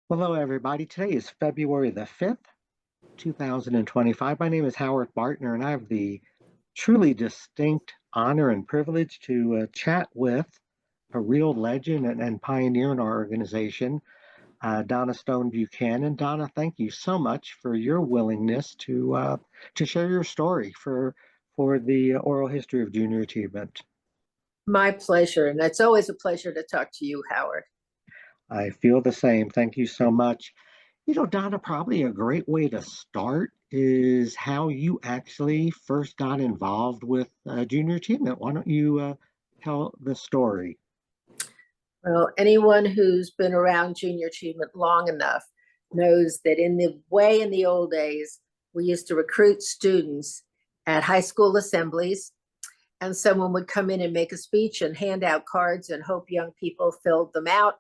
Hello, everybody. Today is February the 5th, 2025. My name is Howard Bartner, and I have the truly distinct honor and privilege to chat with a real legend and pioneer in our organization, Donna Stone Buchanan. Donna, thank you so much for your willingness to share your story for the oral history of junior achievement. My pleasure. And it's always a pleasure to talk to you, Howard. I feel the same. Thank you so much. Donna, probably a great way to start is how you actually first got involved with junior achievement. Why don't you tell the story? Well, anyone who's been around junior achievement long enough knows that in the old days, we used to recruit students at high school assemblies, and someone would come in and make a speech and hand out cards and hope young people filled them out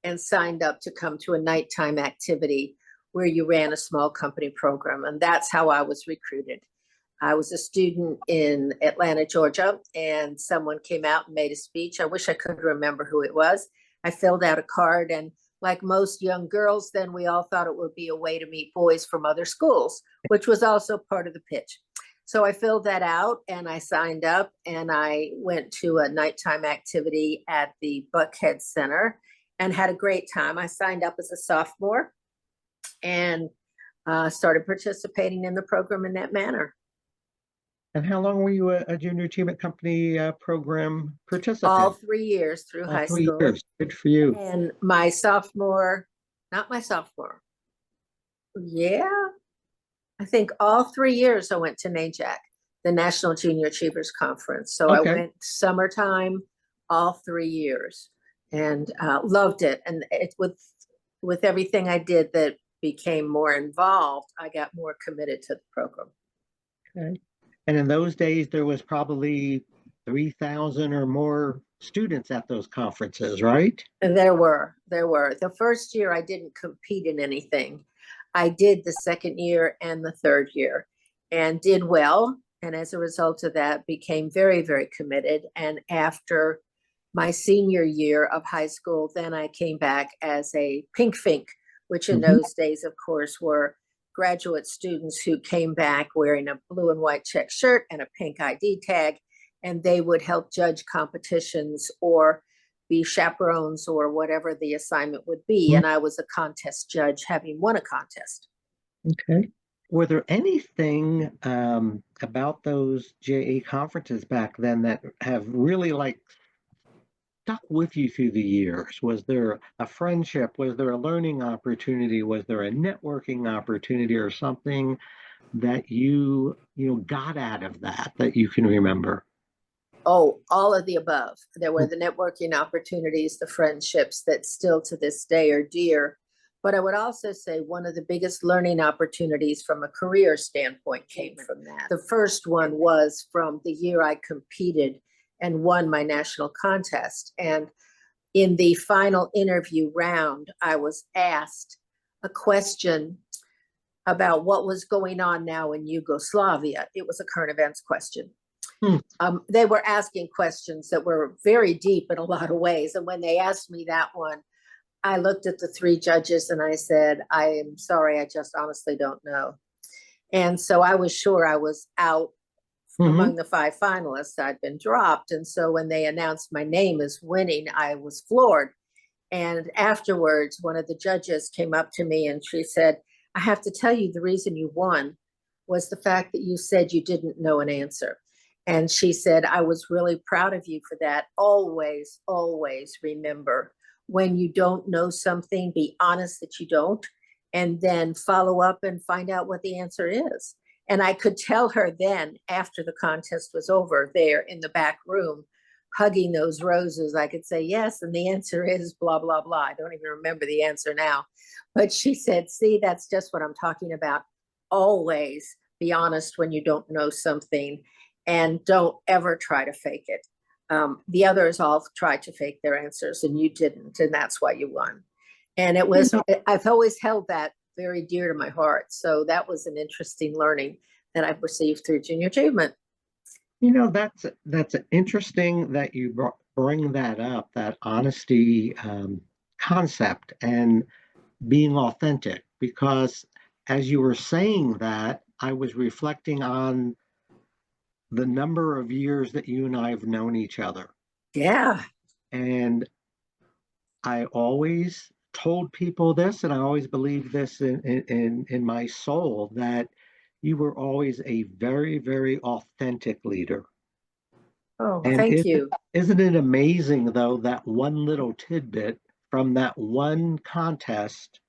and signed up to come to a nighttime activity where you ran a small company program. And that's how I was recruited. I was a student in Atlanta, Georgia, and someone came out and made a speech. I wish I could remember who it was. I filled out a card, and like most young girls, then we all thought it would be a way to meet boys from other schools, which was also part of the pitch. So I filled that out and I signed up and I went to a nighttime activity at the Buckhead Center and had a great time. I signed up as a sophomore and started participating in the program in that manner. And how long were you a junior achievement company program All participant? 3 years through All high 3 years. school. Good for you. And my sophomore, not my sophomore, yeah, I think all 3 years I went to NAJAC, the National Junior Achievers Conference. So I Okay. went summertime, all 3 years, and loved it. And with everything I did that became more involved, I got more committed to the program. Okay. And in those days, there was probably 3,000 or more students at those conferences, right? And there were. The first year I didn't compete in anything. I did the second year and the third year and did well. And as a result of that, became very, very committed. And after my senior year of high school, then I came back as a pink fink, which in Mhm. those days, of course, were graduate students who came back wearing a blue and white check shirt and a pink ID tag, and they would help judge competitions or be chaperones or whatever the assignment would be. And I was a contest judge, having won a contest. Okay. Were there anything about those JA conferences back then that have really like stuck with you through the years? Was there a friendship? Was there a learning opportunity? Was there a networking opportunity or something that you got out of that you can remember? Oh, all of the above. There were the networking opportunities, the friendships that still to this day are dear. But I would also say one of the biggest learning opportunities from a career standpoint came from that. The first one was from the year I competed and won my national contest. And in the final interview round, I was asked a question about what was going on now in Yugoslavia. It was a current events question. Hmm. They were asking questions that were very deep in a lot of ways. And when they asked me that one, I looked at the three judges and I said, I am sorry, I just honestly don't know. And so I was sure I was out Mhm. among the five finalists. I'd been dropped. And so when they announced my name as winning, I was floored. And afterwards, one of the judges came up to me and she said, I have to tell you, the reason you won was the fact that you said you didn't know an answer. And she said, I was really proud of you for that. Always, always remember when you don't know something, be honest that you don't, and then follow up and find out what the answer is. And I could tell her then, after the contest was over, there in the back room, hugging those roses, I could say, yes, and the answer is blah, blah, blah. I don't even remember the answer now. But she said, see, that's just what I'm talking about. Always be honest when you don't know something and don't ever try to fake it. The others all tried to fake their answers and you didn't, and that's why you won. And it was, I've always held that very dear to my heart. So that was an interesting learning that I've received through junior achievement. That's interesting that you bring that up, that honesty concept. And being authentic, because as you were saying that, I was reflecting on the number of years that you and I have known each other. Yeah. And I always told people this, and I always believed this in my soul, that you were always a very, very authentic leader. Oh, And thank you. isn't it amazing, though, that one little tidbit from that one contest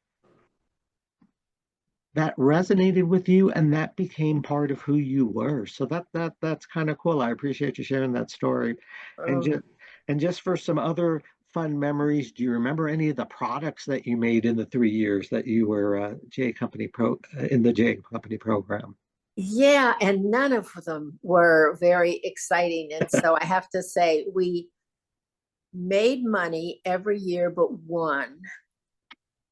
that resonated with you and that became part of who you were. So that's kind of cool. I appreciate you sharing that story. And Oh, just for some other fun memories, do you remember any of the products that you made in the 3 years that you were in the J Company program? yeah. And none of them were very exciting. And so I have to say, we made money every year but one.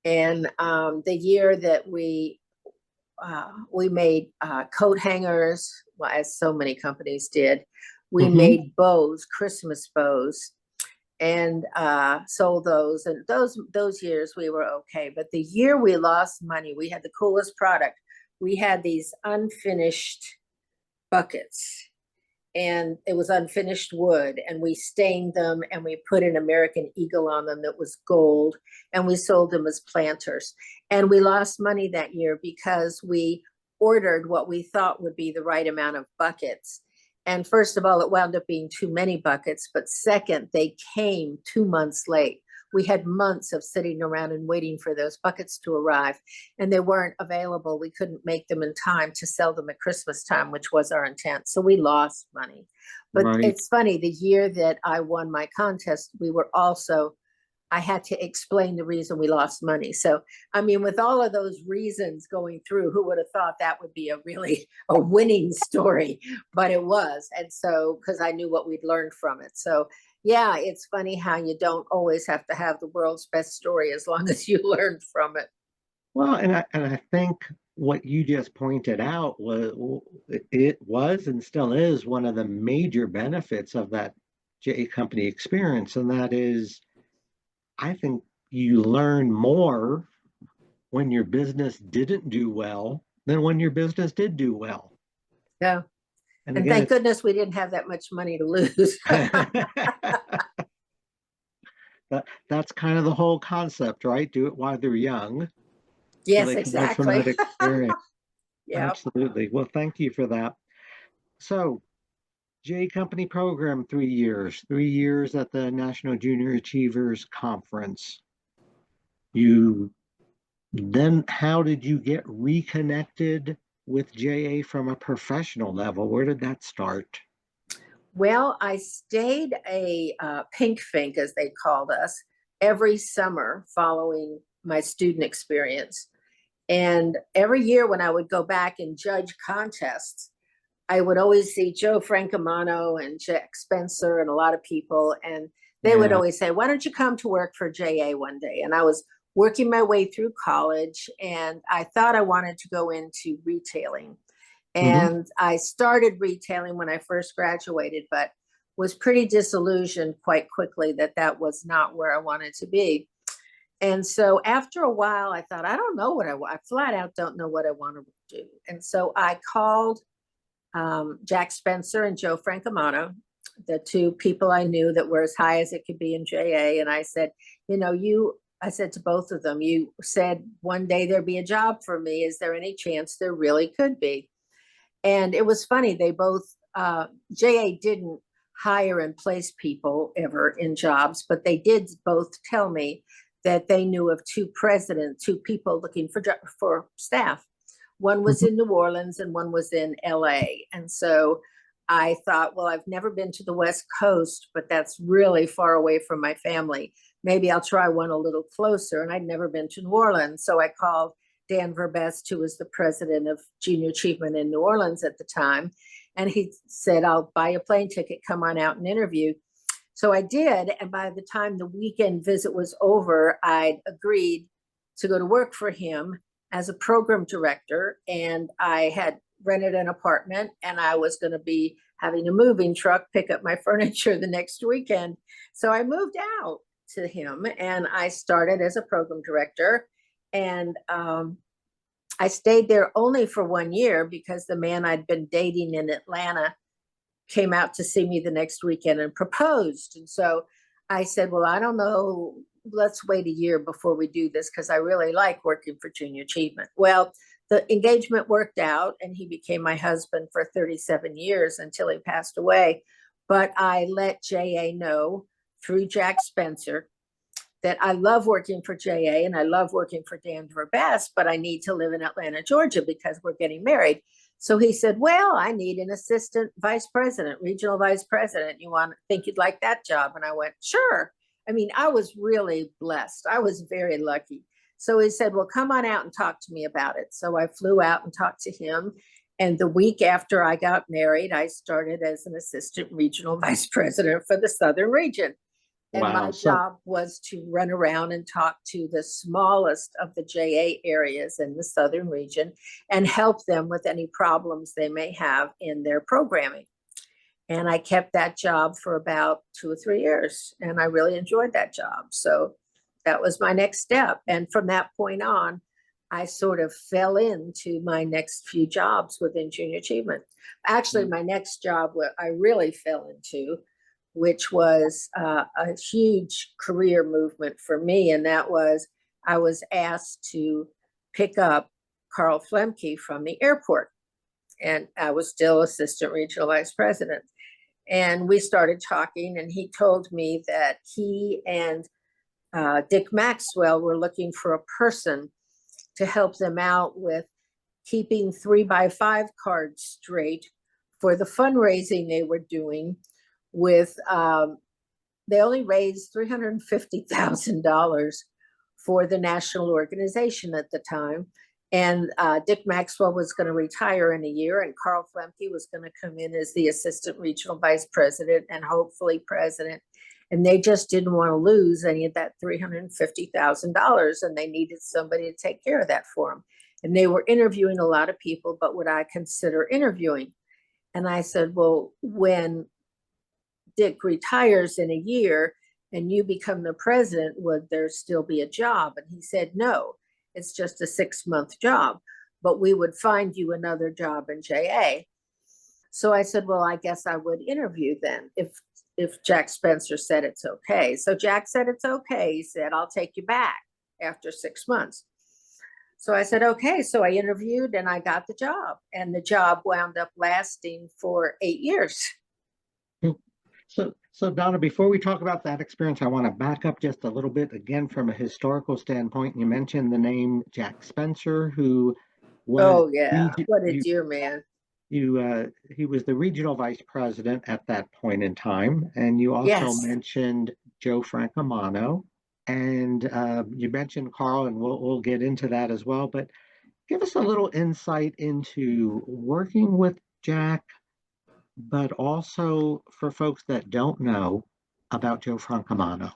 And the year that we made coat hangers, well, as so many companies did. We Hmm. made bows, Christmas bows, and sold those. And those years we were okay. But the year we lost money, we had the coolest product. We had these unfinished buckets, and it was unfinished wood, and we stained them and we put an American eagle on them that was gold, and we sold them as planters. And we lost money that year because we ordered what we thought would be the right amount of buckets. And first of all, it wound up being too many buckets, but second, they came 2 months late. We had months of sitting around and waiting for those buckets to arrive, and they weren't available. We couldn't make them in time to sell them at Christmas time, which was our intent. So we lost money. But Right. it's funny, the year that I won my contest, I had to explain the reason we lost money. So, I mean, with all of those reasons going through, who would have thought that would be a winning story? But it was. And so, because I knew what we'd learned from it. So, yeah, it's funny how you don't always have to have the world's best story as long as you learn from it. Well, and I think what you just pointed out was and still is one of the major benefits of that J Company experience, and that is, I think you learn more when your business didn't do well than when your business did do well. Yeah. And And again, thank it's goodness we didn't have that much money to lose. that's kind of the whole concept, right? Do it while they're young so Yes, they can learn from that exactly. experience. Yeah. Absolutely. Well, thank you for that. So, J Company program, 3 years, 3 years at the National Junior Achievers Conference. You then, how did you get reconnected with JA from a professional level? Where did that start? Well, I stayed a pink fink, as they called us, every summer following my student experience. And every year when I would go back and judge contests, I would always see Joe Francomano and Jack Spencer and a lot of people. And they would Yeah. always say, "Why don't you come to work for JA one day?" And I was working my way through college, and I thought I wanted to go into retailing. Hmm. And I started retailing when I first graduated, but was pretty disillusioned quite quickly that that was not where I wanted to be. And so after a while, I thought, I don't know what I want. I flat out don't know what I want to do. And so I called Jack Spencer and Joe Francomano, the two people I knew that were as high as it could be in JA. And I said, I said to both of them, you said one day there'd be a job for me. Is there any chance there really could be? And it was funny. They both, JA didn't hire and place people ever in jobs, but they did both tell me that they knew of two people looking for staff. One was Hmm. in New Orleans and one was in LA. And so I thought, well, I've never been to the West Coast, but that's really far away from my family. Maybe I'll try one a little closer. And I'd never been to New Orleans. So I called Dan Verbest, who was the president of Junior Achievement in New Orleans at the time. And he said, I'll buy a plane ticket, come on out and interview. So I did. And by the time the weekend visit was over, I'd agreed to go to work for him as a program director. And I had rented an apartment, and I was going to be having a moving truck pick up my furniture the next weekend. So I moved out to him and I started as a program director. And I stayed there only for 1 year because the man I'd been dating in Atlanta came out to see me the next weekend and proposed. And so I said, well, I don't know. Let's wait a year before we do this because I really like working for Junior Achievement. Well, the engagement worked out and he became my husband for 37 years until he passed away. But I let JA know through Jack Spencer that I love working for JA and I love working for Danver Best, but I need to live in Atlanta, Georgia because we're getting married. So he said, well, I need an assistant vice president, regional vice president. Think you'd like that job? And I went, sure. I mean, I was really blessed. I was very lucky. So he said, well, come on out and talk to me about it. So I flew out and talked to him. And the week after I got married, I started as an assistant regional vice president for the Southern region. And Wow. my job was to run around and talk to the smallest of the JA areas in the Southern region and help them with any problems they may have in their programming. And I kept that job for about 2 or 3 years, and I really enjoyed that job. So that was my next step. And from that point on, I sort of fell into my next few jobs within Junior Achievement. Actually, my next job, what I really fell into, which was a huge career movement for me. And that was, I was asked to pick up Carl Flemke from the airport. And I was still assistant regional vice president. And we started talking and he told me that he and Dick Maxwell were looking for a person to help them out with keeping 3x5 cards straight for the fundraising they were doing with, they only raised $350,000 for the national organization at the time. And Dick Maxwell was going to retire in a year, and Carl Flemke was going to come in as the assistant regional vice president and hopefully president. And they just didn't want to lose any of that $350,000, and they needed somebody to take care of that for them. And they were interviewing a lot of people, but would I consider interviewing? And I said, well, when Dick retires in a year and you become the president, would there still be a job? And he said, no, it's just a 6-month job, but we would find you another job in JA. So I said, well, I guess I would interview then if Jack Spencer said it's okay. So Jack said it's okay. He said, I'll take you back after 6 months. So I said, okay. So I interviewed and I got the job, and the job wound up lasting for 8 years. So Donna, before we talk about that experience, I want to back up just a little bit again from a historical standpoint. You mentioned the name Jack Spencer, who was oh yeah, what a dear man. He was the regional vice president at that point in time, and you also mentioned Joe Francomano, and you mentioned Carl, and we'll get into that as well. But give us a little insight into working with Jack, but also for folks that don't know about Joe Francomano.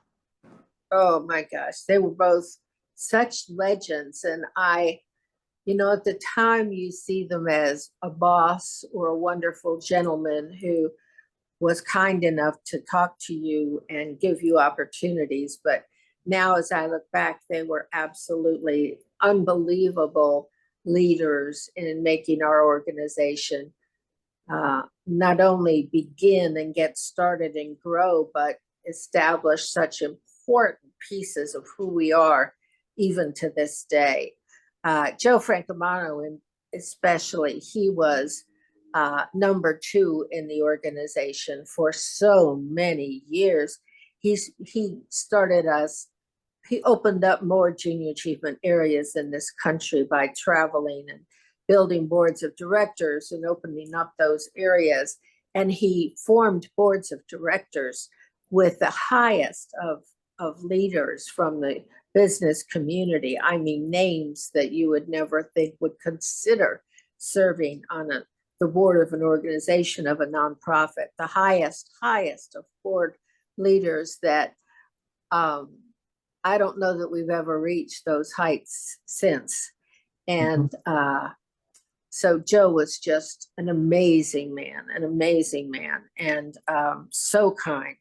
Oh my gosh, they were both such legends. And at the time you see them as a boss or a wonderful gentleman who was kind enough to talk to you and give you opportunities. But now as I look back, they were absolutely unbelievable leaders in making our organization not only begin and get started and grow, but establish such important pieces of who we are, even to this day. Joe Francomano, especially, he was number 2 in the organization for so many years. He started us. He opened up more junior achievement areas in this country by traveling and building boards of directors and opening up those areas. And he formed boards of directors with the highest of leaders from the business community. I mean, names that you would never think would consider serving on the board of an organization of a nonprofit. The highest of board leaders that I don't know that we've ever reached those heights since. And so Joe was just an amazing man, and so kind.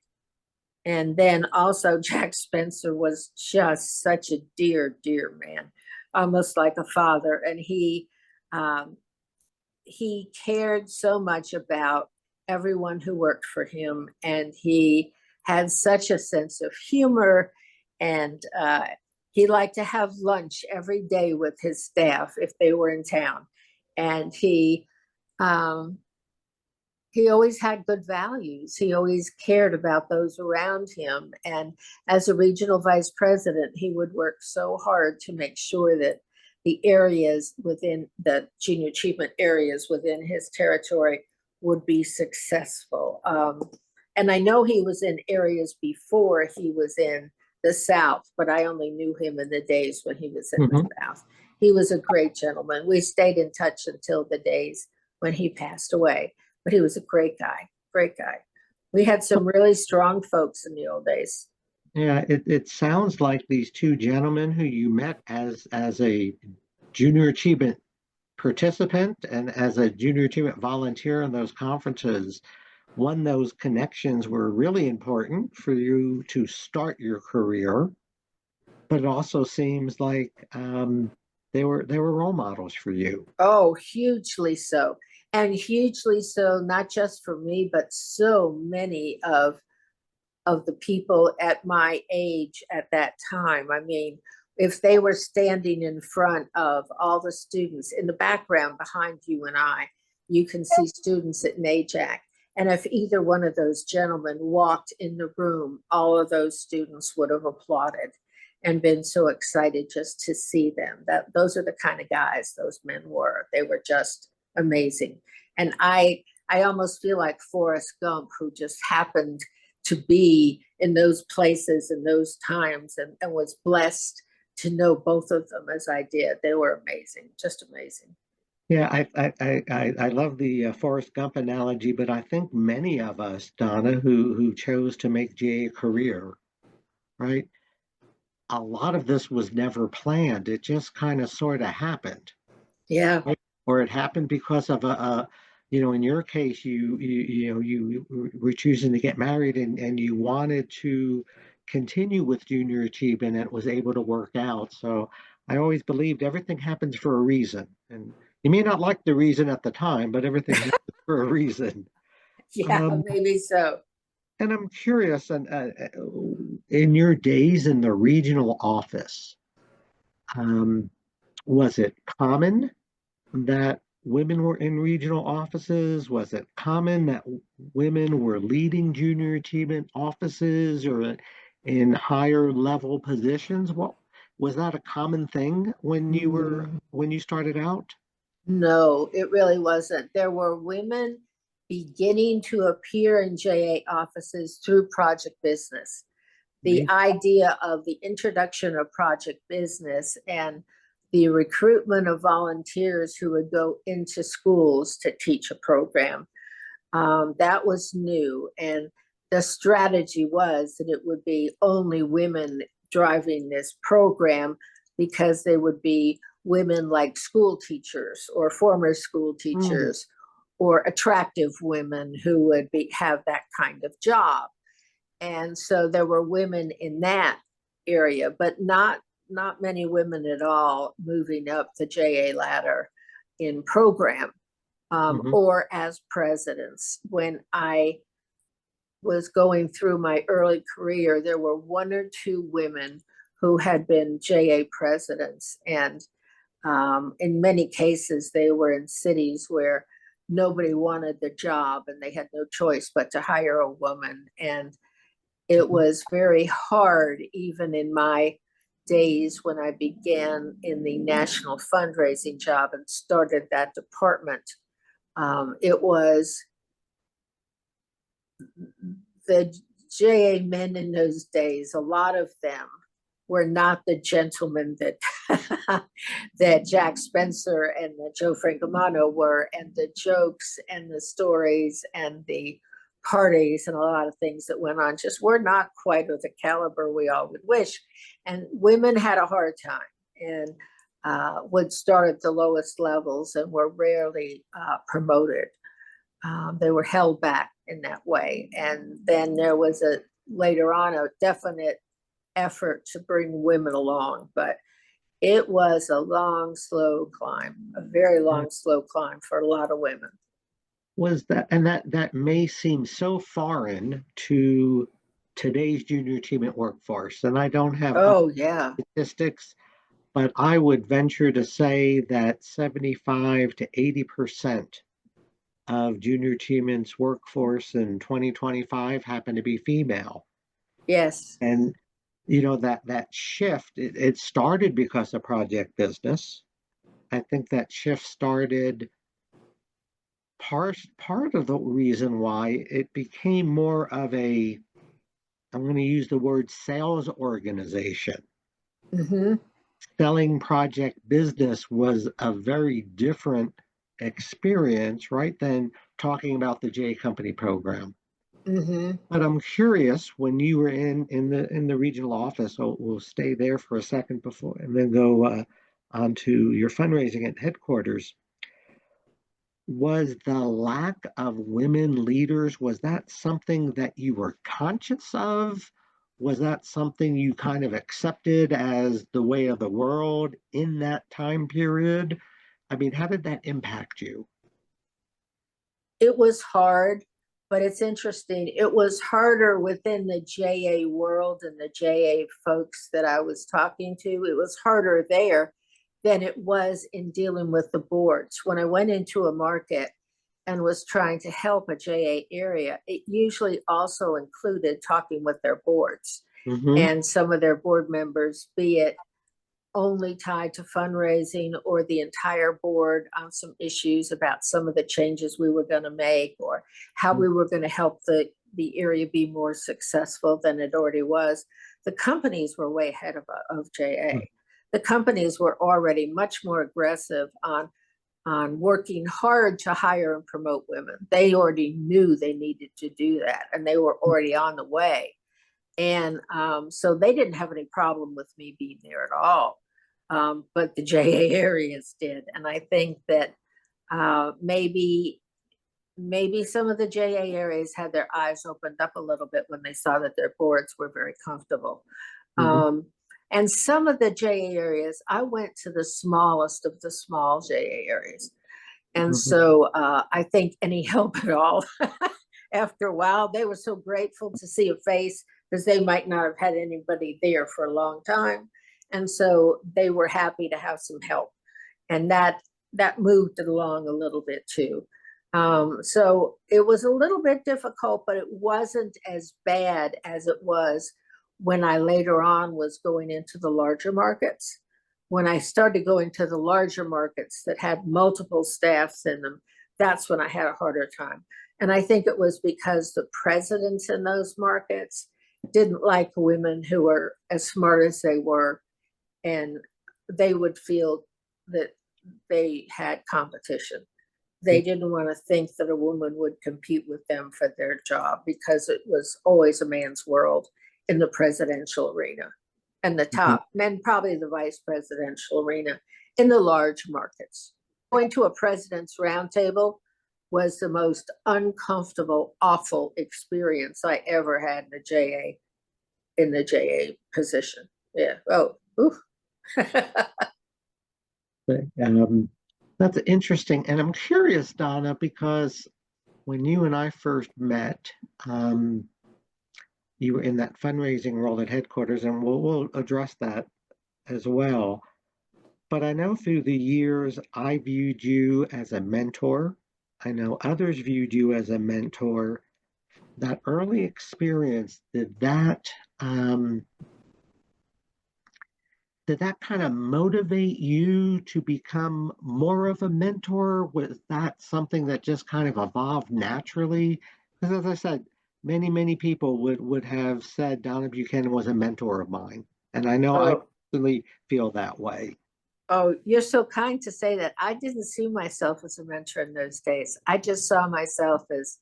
And then also Jack Spencer was just such a dear, dear man. almost like a father. And um, he cared so much about everyone who worked for him, and he had such a sense of humor, and he liked to have lunch every day with his staff if they were in town. And um, he always had good values. He always cared about those around him. And as a regional vice president, he would work so hard to make sure that the areas within the junior achievement areas within his territory would be successful. And I know he was in areas before he was in the South, but I only knew him in the days when he was in the South. He was a great gentleman. We stayed in touch until the days when he passed away, but he was a great guy, great guy. We had some really strong folks in the old days. Yeah, it sounds like these two gentlemen who you met as a junior achievement participant and as a junior achievement volunteer in those conferences, one, those connections were really important for you to start your career, but it also seems like they were role models for you. Oh, hugely so. And hugely so, not just for me, but so many of the people at my age at that time. I mean, if they were standing in front of all the students in the background behind you and I, you can see students at NAJAC. And if either one of those gentlemen walked in the room, all of those students would have applauded and been so excited just to see them. That those are the kind of guys those men were. They were just amazing. And I almost feel like Forrest Gump, who just happened to be in those places in those times, and was blessed to know both of them as I did. They were amazing, just amazing. Yeah, I love the Forrest Gump analogy, but I think many of us, Donna, who chose to make GA a career, right? A lot of this was never planned. It just kind of sort of happened, Yeah. right? Or it happened because of in your case, you were choosing to get married and you wanted to continue with junior achievement and it was able to work out. So I always believed everything happens for a reason. And you may not like the reason at the time, but everything happens for a reason. Yeah, Um, maybe so. and I'm curious, and in your days in the regional office, um, was it common that women were in regional offices? Was it common that women were leading junior achievement offices or in higher level positions? What was that a common thing when you started out? No, it really wasn't. There were women beginning to appear in JA offices through project business. The Right? idea of the introduction of project business and the recruitment of volunteers who would go into schools to teach a program, that was new. And the strategy was that it would be only women driving this program because they would be women like school teachers or former school Mm, teachers or attractive women who would have that kind of job. And so there were women in that area, but not many women at all moving up the JA ladder in program, mhm. or as presidents. When I was going through my early career, there were one or two women who had been JA presidents, and in many cases, they were in cities where nobody wanted the job and they had no choice but to hire a woman. And it was very hard, even in my days when I began in the national fundraising job and started that department. It was the JA men in those days, a lot of them were not the gentlemen that that Jack Spencer and Joe Francomano were, and the jokes and the stories and the parties and a lot of things that went on just were not quite of the caliber we all would wish. And women had a hard time and would start at the lowest levels and were rarely promoted. They were held back in that way. And then there was later on a definite effort to bring women along, but It was a long, slow climb, a very long, slow climb for a lot of women. Was that, and that may seem so foreign to today's junior achievement workforce, and I don't have Oh, yeah. statistics, but I would venture to say that 75 to 80% of junior achievement's workforce in 2025 happen to be female. Yes. And that shift, it started because of project business. I think that shift started part of the reason why it became more of a, I'm going to use the word sales organization. Mm-hmm. Selling project business was a very different experience, right, than talking about the J Company program. Mm-hmm. But I'm curious, when you were in the regional office, so we'll stay there for a second before and then go on to your fundraising at headquarters. Was the lack of women leaders, was that something that you were conscious of? Was that something you kind of accepted as the way of the world in that time period? I mean, how did that impact you? It was hard, but it's interesting. It was harder within the JA world and the JA folks that I was talking to. It was harder there than it was in dealing with the boards. When I went into a market and was trying to help a JA area, it usually also included talking with their boards Mm-hmm. and some of their board members, be it only tied to fundraising or the entire board on some issues about some of the changes we were going to make or how we were going to help the area be more successful than it already was. The companies were way ahead of JA. The companies were already much more aggressive on working hard to hire and promote women. They already knew they needed to do that, and they were already on the way. And so they didn't have any problem with me being there at all. But the JA areas did. And I think that maybe some of the JA areas had their eyes opened up a little bit when they saw that their boards were very comfortable. Mm-hmm. And some of the JA areas, I went to the smallest of the small JA areas. And Mm-hmm. so I think any help at all, after a while, they were so grateful to see a face because they might not have had anybody there for a long time. And so they were happy to have some help. And that moved it along a little bit too. So it was a little bit difficult, but it wasn't as bad as it was when I later on was going into the larger markets. When I started going to the larger markets that had multiple staffs in them, that's when I had a harder time. And I think it was because the presidents in those markets didn't like women who were as smart as they were, and they would feel that they had competition. They didn't want to think that a woman would compete with them for their job because it was always a man's world in the presidential arena and the top, and probably the vice presidential arena in the large markets. Going to a president's roundtable was the most uncomfortable, awful experience I ever had in the JA position. Yeah. Oh, oof. That's interesting. And I'm curious, Donna, because when you and I first met, you were in that fundraising role at headquarters, and we'll address that as well. But I know through the years, I viewed you as a mentor. I know others viewed you as a mentor. That early experience, did that kind of motivate you to become more of a mentor? Was that something that just kind of evolved naturally? Because as I said, many people would have said Donna Buchanan was a mentor of mine. And I know I Oh, really feel that way. oh, you're so kind to say that. I didn't see myself as a mentor in those days. I just saw myself as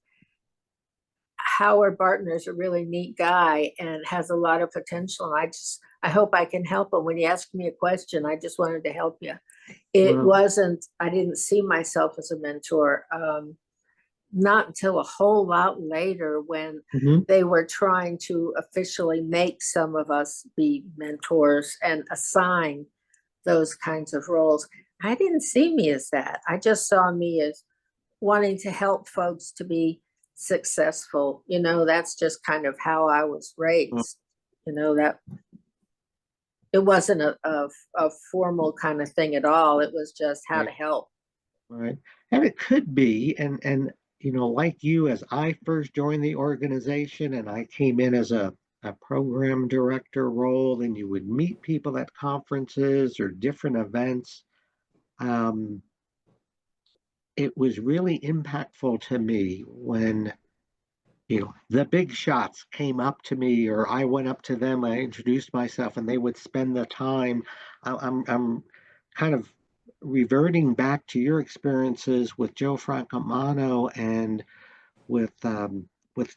Howard Bartner is a really neat guy and has a lot of potential. And I hope I can help him. When you asked me a question, I just wanted to help you. Well, I didn't see myself as a mentor. Not until a whole lot later when mhm. they were trying to officially make some of us be mentors and assign those kinds of roles. I didn't see me as that. I just saw me as wanting to help folks to be successful. That's just kind of how I was raised. That it wasn't a formal kind of thing at all. It was just how to help. Right. And it could be, and like you, as I first joined the organization and I came in as a program director role, and you would meet people at conferences or different events. Um, it was really impactful to me when the big shots came up to me, or I went up to them, I introduced myself, and they would spend the time. I'm kind of reverting back to your experiences with Joe Francomano and with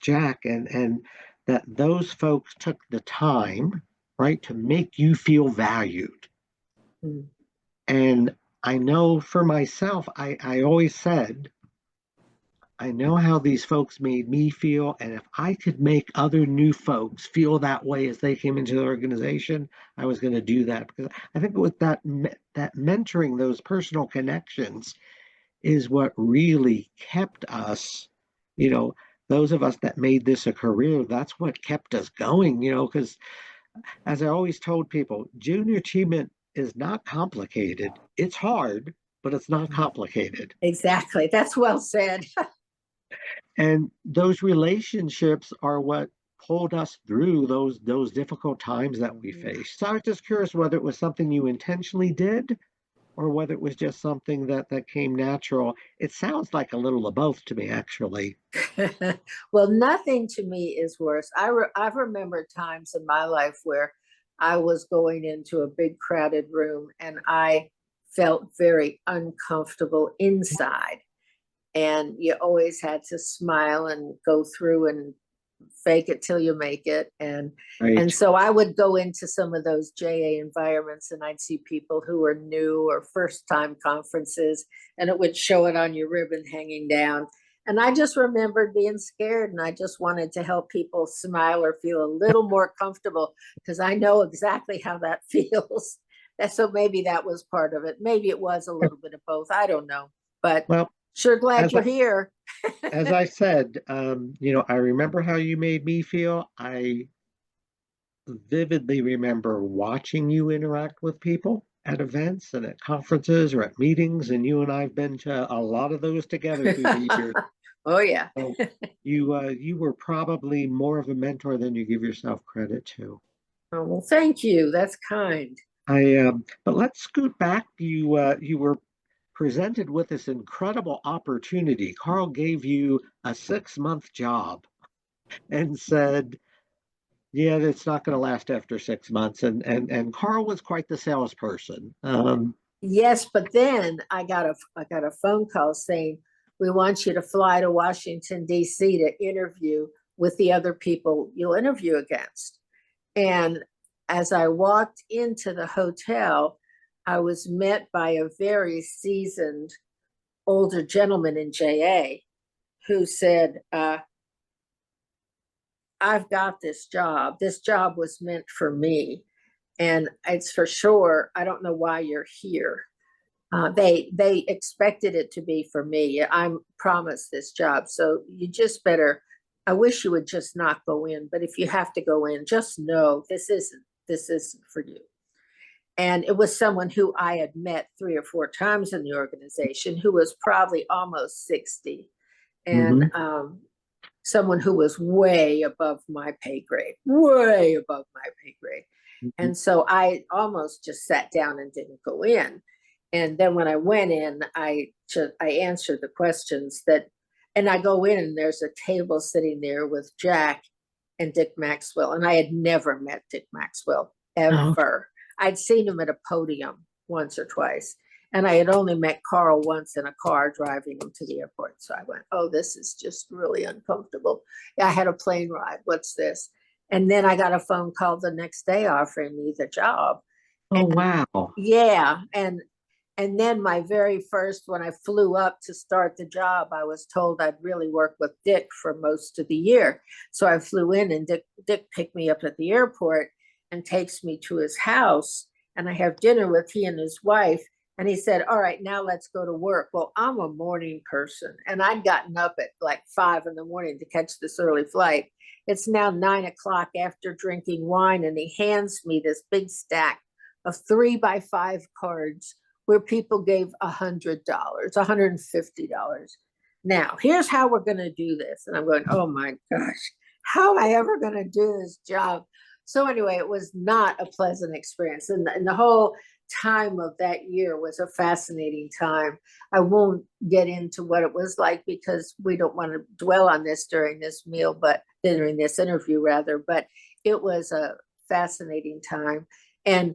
Jack, and that those folks took the time, right, to make you feel valued. Mm. And I know for myself, I always said, I know how these folks made me feel, and if I could make other new folks feel that way as they came into the organization, I was going to do that, because I think with that mentoring, those personal connections, is what really kept us, those of us that made this a career. That's what kept us going, because as I always told people, junior achievement is not complicated. It's hard, but it's not complicated. Exactly. That's well said. And those relationships are what pulled us through those difficult times that we faced. So I was just curious whether it was something you intentionally did or whether it was just something that came natural. It sounds like a little of both to me, actually. Well, nothing to me is worse. I've remembered times in my life where I was going into a big crowded room and I felt very uncomfortable inside. And you always had to smile and go through and fake it till you make it. And Right. so I would go into some of those JA environments and I'd see people who were new or first time conferences, and it would show it on your ribbon hanging down. And I just remembered being scared, and I just wanted to help people smile or feel a little more comfortable, because I know exactly how that feels. So maybe that was part of it. Maybe it was a little bit of both. I don't know, but Well, sure glad as you're I, here. as I said, I remember how you made me feel. I vividly remember watching you interact with people at events and at conferences or at meetings, and you and I've been to a lot of those together through the years. Oh yeah. So you were probably more of a mentor than you give yourself credit to. Oh, well, thank you. That's kind. But let's scoot back. You were presented with this incredible opportunity. Carl gave you a 6-month job and said, "Yeah, it's not going to last after 6 months." And Carl was quite the salesperson. Yes, but then I got a phone call saying we want you to fly to Washington D.C. to interview with the other people you'll interview against. And as I walked into the hotel, I was met by a very seasoned older gentleman in JA who said, I've got this job. This job was meant for me. And it's for sure. I don't know why you're here. They expected it to be for me. I'm promised this job. So you just better, I wish you would just not go in. But if you have to go in, just know this isn't for you. And it was someone who I had met 3 or 4 times in the organization, who was probably almost 60. And mhm. someone who was way above my pay grade, way above my pay grade. Mhm. And so I almost just sat down and didn't go in. And then when I went in, I answered the questions and I go in and there's a table sitting there with Jack and Dick Maxwell. And I had never met Dick Maxwell Oh, ever. I'd seen him at a podium once or twice. And I had only met Carl once in a car driving him to the airport. So I went, oh, this is just really uncomfortable. I had a plane ride. What's this? And then I got a phone call the next day offering me the job. oh wow. Yeah. And then my very first, when I flew up to start the job, I was told I'd really work with Dick for most of the year. So I flew in and Dick picked me up at the airport and takes me to his house. and I have dinner with he and his wife. And he said, all right, now let's go to work. Well, I'm a morning person, and I'd gotten up at like 5 in the morning to catch this early flight. It's now 9 o'clock after drinking wine, and he hands me this big stack of 3x5 cards where people gave $100, $150. Now, here's how we're going to do this. And I'm going, oh my gosh, how am I ever going to do this job? So anyway, it was not a pleasant experience. And the whole time of that year was a fascinating time. I won't get into what it was like because we don't want to dwell on this during this meal, but during this interview rather, but it was a fascinating time. And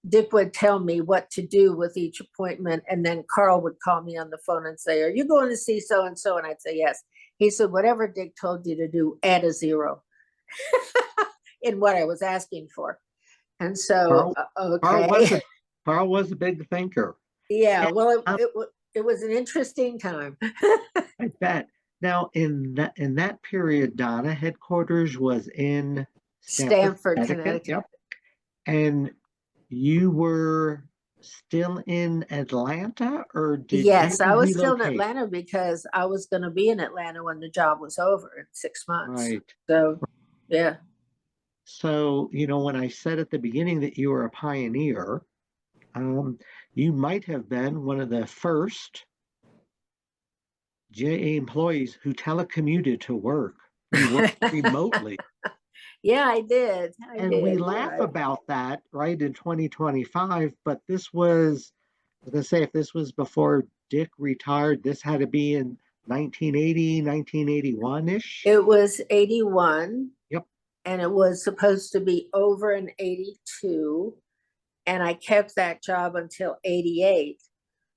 Dick would tell me what to do with each appointment. And then Carl would call me on the phone and say, are you going to see so-and-so? And I'd say, yes. He said, whatever Dick told you to do, add a 0 in what I was asking for. And so, okay. Carl was a big thinker. Yeah, well, it was an interesting time. I bet. Now, in that period, Donna, headquarters was in Stamford, Connecticut. Yep. And you were still in Atlanta, or did yes, you I was relocate? still in Atlanta because I was going to be in Atlanta when the job was over in 6 months. Right. So, yeah. So, when I said at the beginning that you were a pioneer, you might have been one of the first JA employees who telecommuted to work. You worked remotely. Yeah, I did. We laugh about that, right, in 2025, but this was, I was going to say, if this was before Dick retired, this had to be in 1980, 1981-ish. It was 81. Yep. And it was supposed to be over in 82. And I kept that job until 88,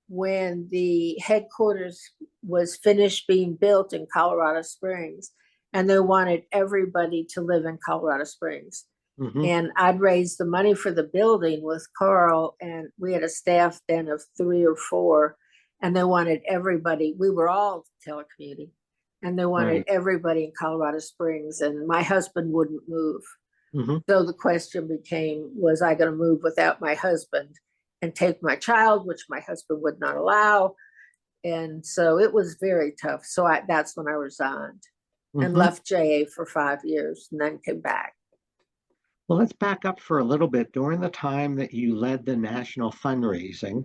when the headquarters was finished being built in Colorado Springs, and they wanted everybody to live in Colorado Springs. Mm-hmm. And I'd raised the money for the building with Carl, and we had a staff then of 3 or 4, and they wanted everybody, we were all telecommuting, and they wanted everybody in Colorado Springs, and my husband wouldn't move. Mm-hmm. So the question became, was I going to move without my husband and take my child, which my husband would not allow? And so it was very tough. So that's when I resigned and left JA for 5 years and then came back. Well, let's back up for a little bit. During the time that you led the national fundraising,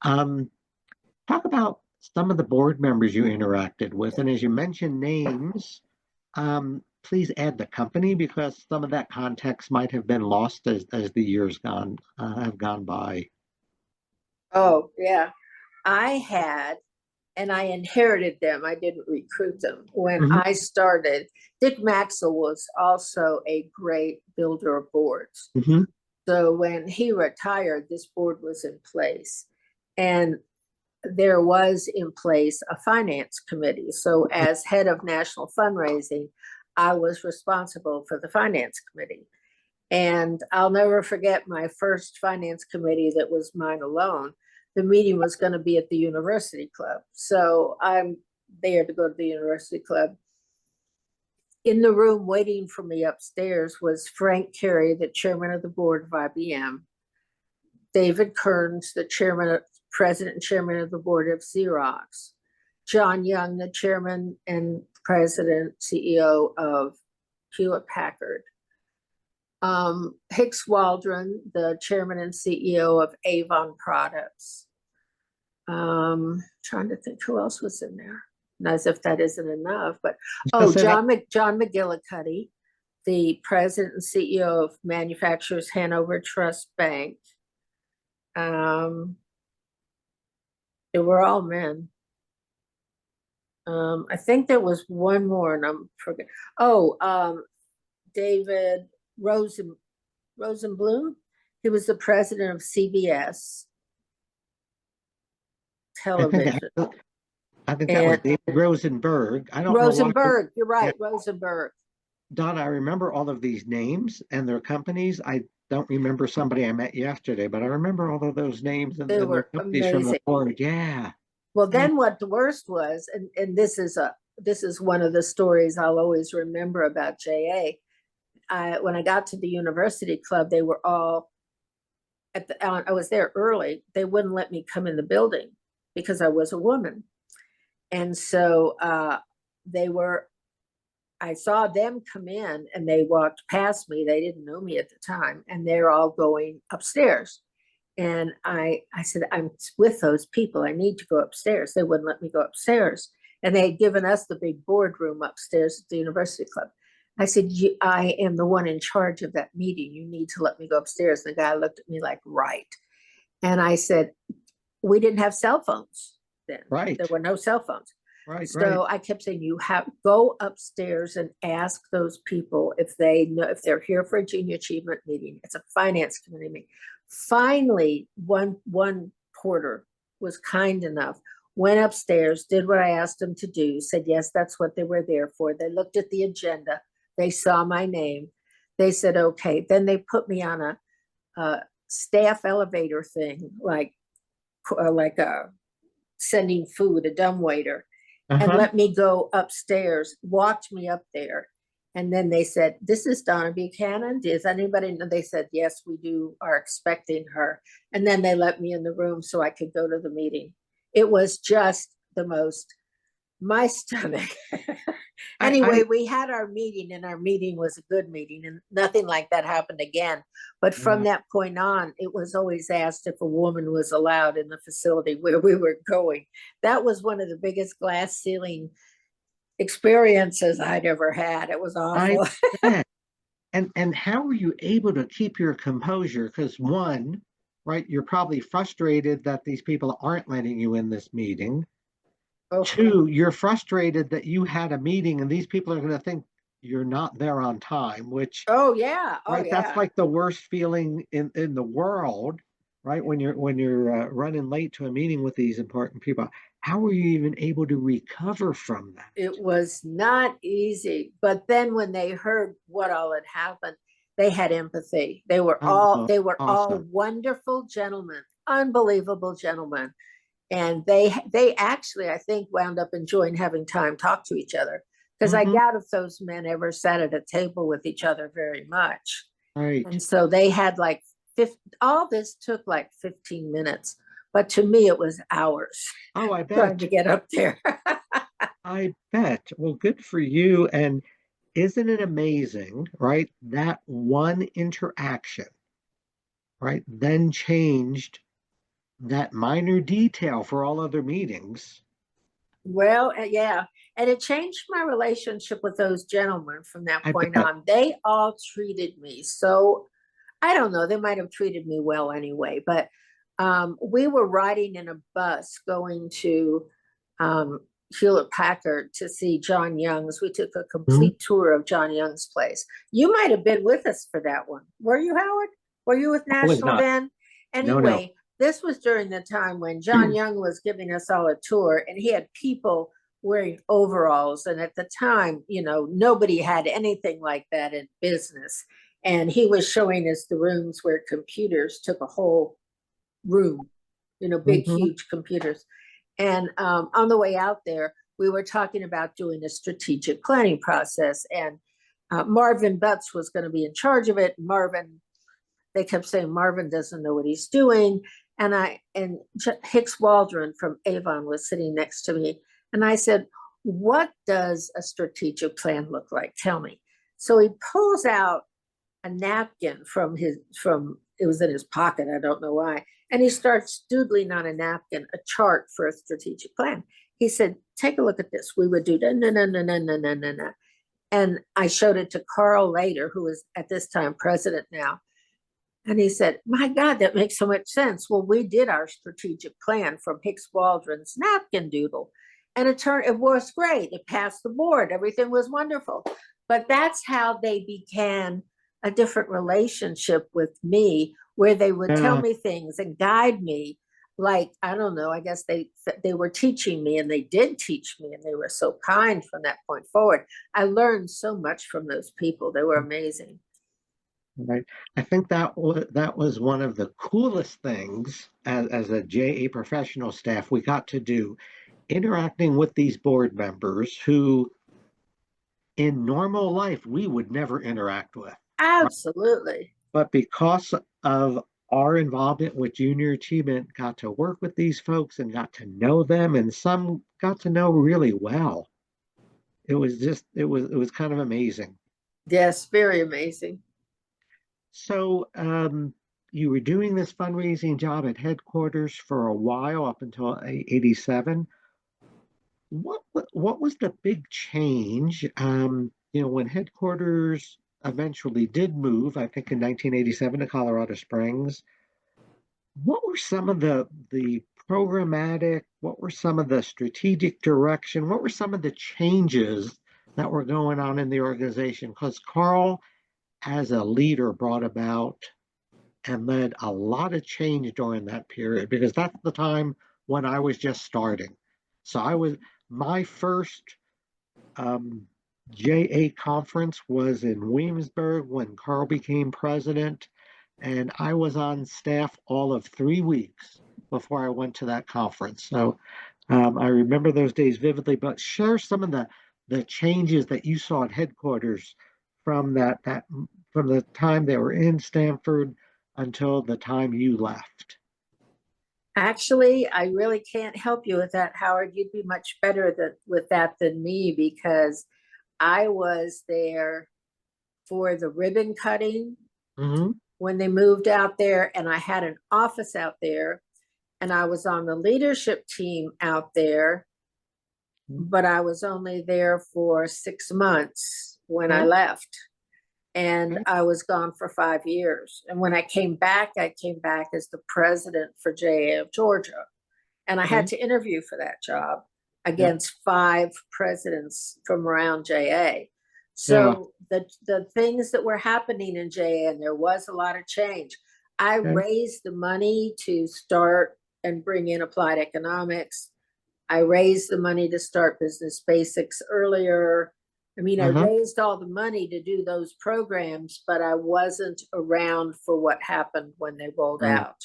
talk about some of the board members you interacted with. And as you mentioned names, please add the company, because some of that context might have been lost as the years have gone by. Oh, yeah. And I inherited them. I didn't recruit them. When I started, Dick Maxwell was also a great builder of boards. So when he retired, this board was in place. And there was in place a finance committee. So as head of national fundraising, I was responsible for the finance committee. And I'll never forget my first finance committee that was mine alone. The meeting was going to be at the University Club. So I'm there to go to the University Club. In the room waiting for me upstairs was Frank Carey, the chairman of the board of IBM, David Kearns, the president and chairman of the board of Xerox, John Young, the chairman and president, CEO of Hewlett Packard, Hicks Waldron, the chairman and CEO of Avon Products. Trying to think who else was in there. Not as if that isn't enough, but John McGillicuddy, the president and CEO of Manufacturers Hanover Trust Bank. They were all men. I think there was one more, and I'm forgetting. David Rosenblum. He was the president of CBS Television. I think that was David Rosenberg. I don't know. Rosenberg, you're right, Rosenberg. Donna, I remember all of these names and their companies. I don't remember somebody I met yesterday, but I remember all of those names and their companies from the board. Yeah. Well, then what the worst was, and this is one of the stories I'll always remember about JA. When I got to the University Club, they were all I was there early. They wouldn't let me come in the building because I was a woman. And so they were, I saw them come in and they walked past me. They didn't know me at the time, and they're all going upstairs. And I said, I'm with those people. I need to go upstairs. They wouldn't let me go upstairs. And they had given us the big boardroom upstairs at the University Club. I said, I am the one in charge of that meeting. You need to let me go upstairs. And the guy looked at me like, right. And I said, we didn't have cell phones then. Right. There were no cell phones. Right. So I kept saying, you have go upstairs and ask those people if they know, if they're here for a junior achievement meeting. It's a finance committee meeting. Finally, one porter was kind enough, went upstairs, did what I asked them to do, said, yes, that's what they were there for. They looked at the agenda. They saw my name. They said, okay. Then they put me on a staff elevator thing, like a sending food, a dumbwaiter, and let me go upstairs, walked me up there. And then they said, this is Donna Buchanan. Does anybody know? They said, yes, we do, are expecting her. And then they let me in the room so I could go to the meeting. It was just the most, my stomach. Anyway, we had our meeting, and our meeting was a good meeting, and nothing like that happened again. But from that point on, it was always asked if a woman was allowed in the facility where we were going. That was one of the biggest glass ceiling experiences I'd ever had. It was awful. And how were you able to keep your composure? Because one, right, you're probably frustrated that these people aren't letting you in this meeting. Two, you're frustrated that you had a meeting and these people are going to think you're not there on time, which that's like the worst feeling in the world, right? When you're running late to a meeting with these important people. How were you even able to recover from that? It was not easy. But then when they heard what all had happened, they had empathy. They were all all wonderful gentlemen, unbelievable gentlemen. And they actually, I think, wound up enjoying having time talk to each other, because I doubt if those men ever sat at a table with each other very much. Right. And so they had like all this took like 15 minutes, but to me it was hours. Oh, I bet. Trying to get up there. I bet. Well, good for you. And isn't it amazing, right? That one interaction, right, then changed that minor detail for all other meetings. Well, yeah. And it changed my relationship with those gentlemen from that point on. They all treated me so, I don't know, they might have treated me well anyway, but we were riding in a bus going to Hewlett Packard to see John Young's. We took a complete tour of John Young's place. You might have been with us for that one. Were you, Howard? Were you with National then? Anyway, this was during the time when John Young was giving us all a tour, and he had people wearing overalls. And at the time, you know, nobody had anything like that in business. And he was showing us the rooms where computers took a whole room, you know, big, huge computers. And on the way out there, we were talking about doing a strategic planning process. And Marvin Butts was going to be in charge of it. They kept saying, Marvin doesn't know what he's doing. And Hicks Waldron from Avon was sitting next to me. And I said, what does a strategic plan look like? Tell me. So he pulls out a napkin it was in his pocket, I don't know why. And he starts doodling on a napkin a chart for a strategic plan. He said, take a look at this. We would do no. And I showed it to Carl later, who is at this time president now. And he said, my God, that makes so much sense. Well, we did our strategic plan from Hicks Waldron's napkin doodle. And it was great. It passed the board. Everything was wonderful. But that's how they began a different relationship with me, where they would tell me things and guide me. Like, I don't know, I guess they were teaching me, and they did teach me, and they were so kind from that point forward. I learned so much from those people. They were amazing. Right. I think that was one of the coolest things as a JA professional staff we got to do, interacting with these board members who in normal life we would never interact with. Absolutely. Right? But because of our involvement with junior achievement got to work with these folks and got to know them, and some got to know really well. It was kind of amazing. Yes, very amazing. So you were doing this fundraising job at headquarters for a while up until 87. What was the big change? When headquarters eventually did move, I think in 1987 to Colorado Springs. What were some of the programmatic? What were some of the strategic direction? What were some of the changes that were going on in the organization? Because Carl, as a leader, brought about and led a lot of change during that period because that's the time when I was just starting. So my first um, JA conference was in Williamsburg when Carl became president, and I was on staff all of 3 weeks before I went to that conference. So I remember those days vividly. But share some of the changes that you saw at headquarters from that from the time they were in Stanford until the time you left. Actually, I really can't help you with that, Howard. You'd be much better with that than me because I was there for the ribbon cutting Mm-hmm. when they moved out there, and I had an office out there, and I was on the leadership team out there, but I was only there for 6 months when I Okay. left. And Okay. I was gone for 5 years. And when I came back as the president for JA of Georgia. And I had Okay. to interview for that job Yeah. against 5 presidents from around JA. Yeah. So the things that were happening in JA, and there was a lot of change. I Okay. raised the money to start and bring in applied economics. I raised the money to start business basics earlier. I mean, I Uh-huh. raised all the money to do those programs, but I wasn't around for what happened when they rolled Right. out.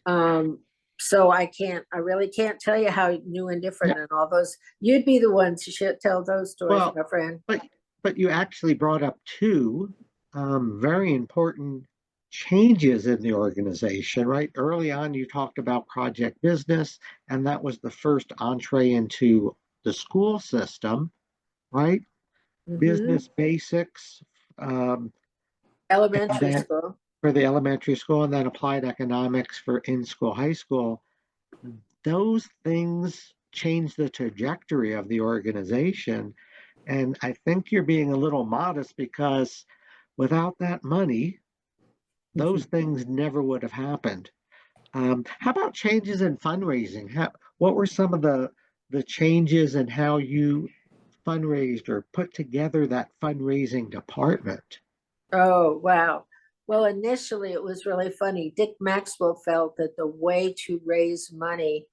Um, so I really can't tell you how new and different Yeah. and all those. You'd be the one to tell those stories, Well, my friend. but but you actually brought up two very important changes in the organization, right? Early on, you talked about project business, and that was the first entree into the school system, right? Hmm. Business basics, um, and Elementary then school. for the elementary school, and then applied economics for in-school, high school. Those things change the trajectory of the organization. And I think you're being a little modest because without that money, those things never would have happened. How about changes in fundraising? What were some of the changes in how you fundraised or put together that fundraising department? Oh, wow. Well, initially it was really funny. Dick Maxwell felt that the way to raise money